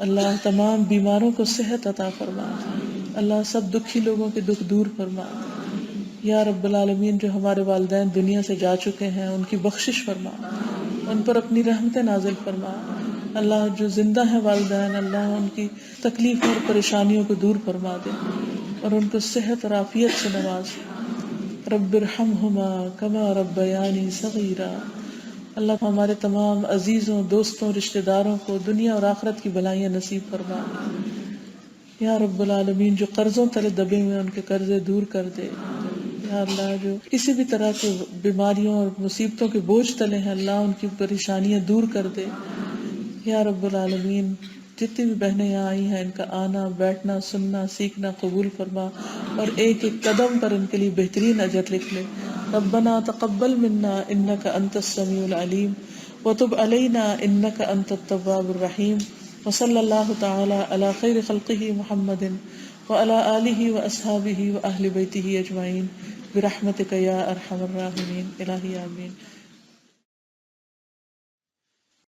اللہ تمام بیماروں کو صحت عطا فرما، اللہ سب دکھی لوگوں کے دکھ دور فرما۔ یا رب العالمین، جو ہمارے والدین دنیا سے جا چکے ہیں ان کی بخشش فرما، ان پر اپنی رحمتیں نازل فرما۔ اللہ جو زندہ ہیں والدین، اللہ ان کی تکلیفوں اور پریشانیوں کو دور فرما دے اور ان کو صحت اور عافیت سے نواز۔ رب ارحمہما کما ربیانی صغیرا۔ اللہ ہمارے تمام عزیزوں، دوستوں، رشتہ داروں کو دنیا اور آخرت کی بھلائیاں نصیب فرما۔ یا رب العالمین، جو قرضوں تلے دبے ہوئے ان کے قرضے دور کر دے۔ یا اللہ جو کسی بھی طرح کی بیماریوں اور مصیبتوں کے بوجھ تلے ہیں، اللہ ان کی پریشانیاں دور کر دے۔ یا رب العالمین، جتنی بھی بہنیں یہاں آئی ہیں ان کا آنا، بیٹھنا، سننا، سیکھنا قبول فرما اور ایک ایک قدم پر ان کے لیے بہترین اجر لکھ لے۔ ربنا تقبل منا انک انت السمیع العلیم وتب علينا إنك أنت التواب الرحيم وصلى الله تعالى على خير خلقه محمد وعلى آله وأصحابه وأهل بيته أجمعين برحمتك يا أرحم الراحمين. إلهي آمين.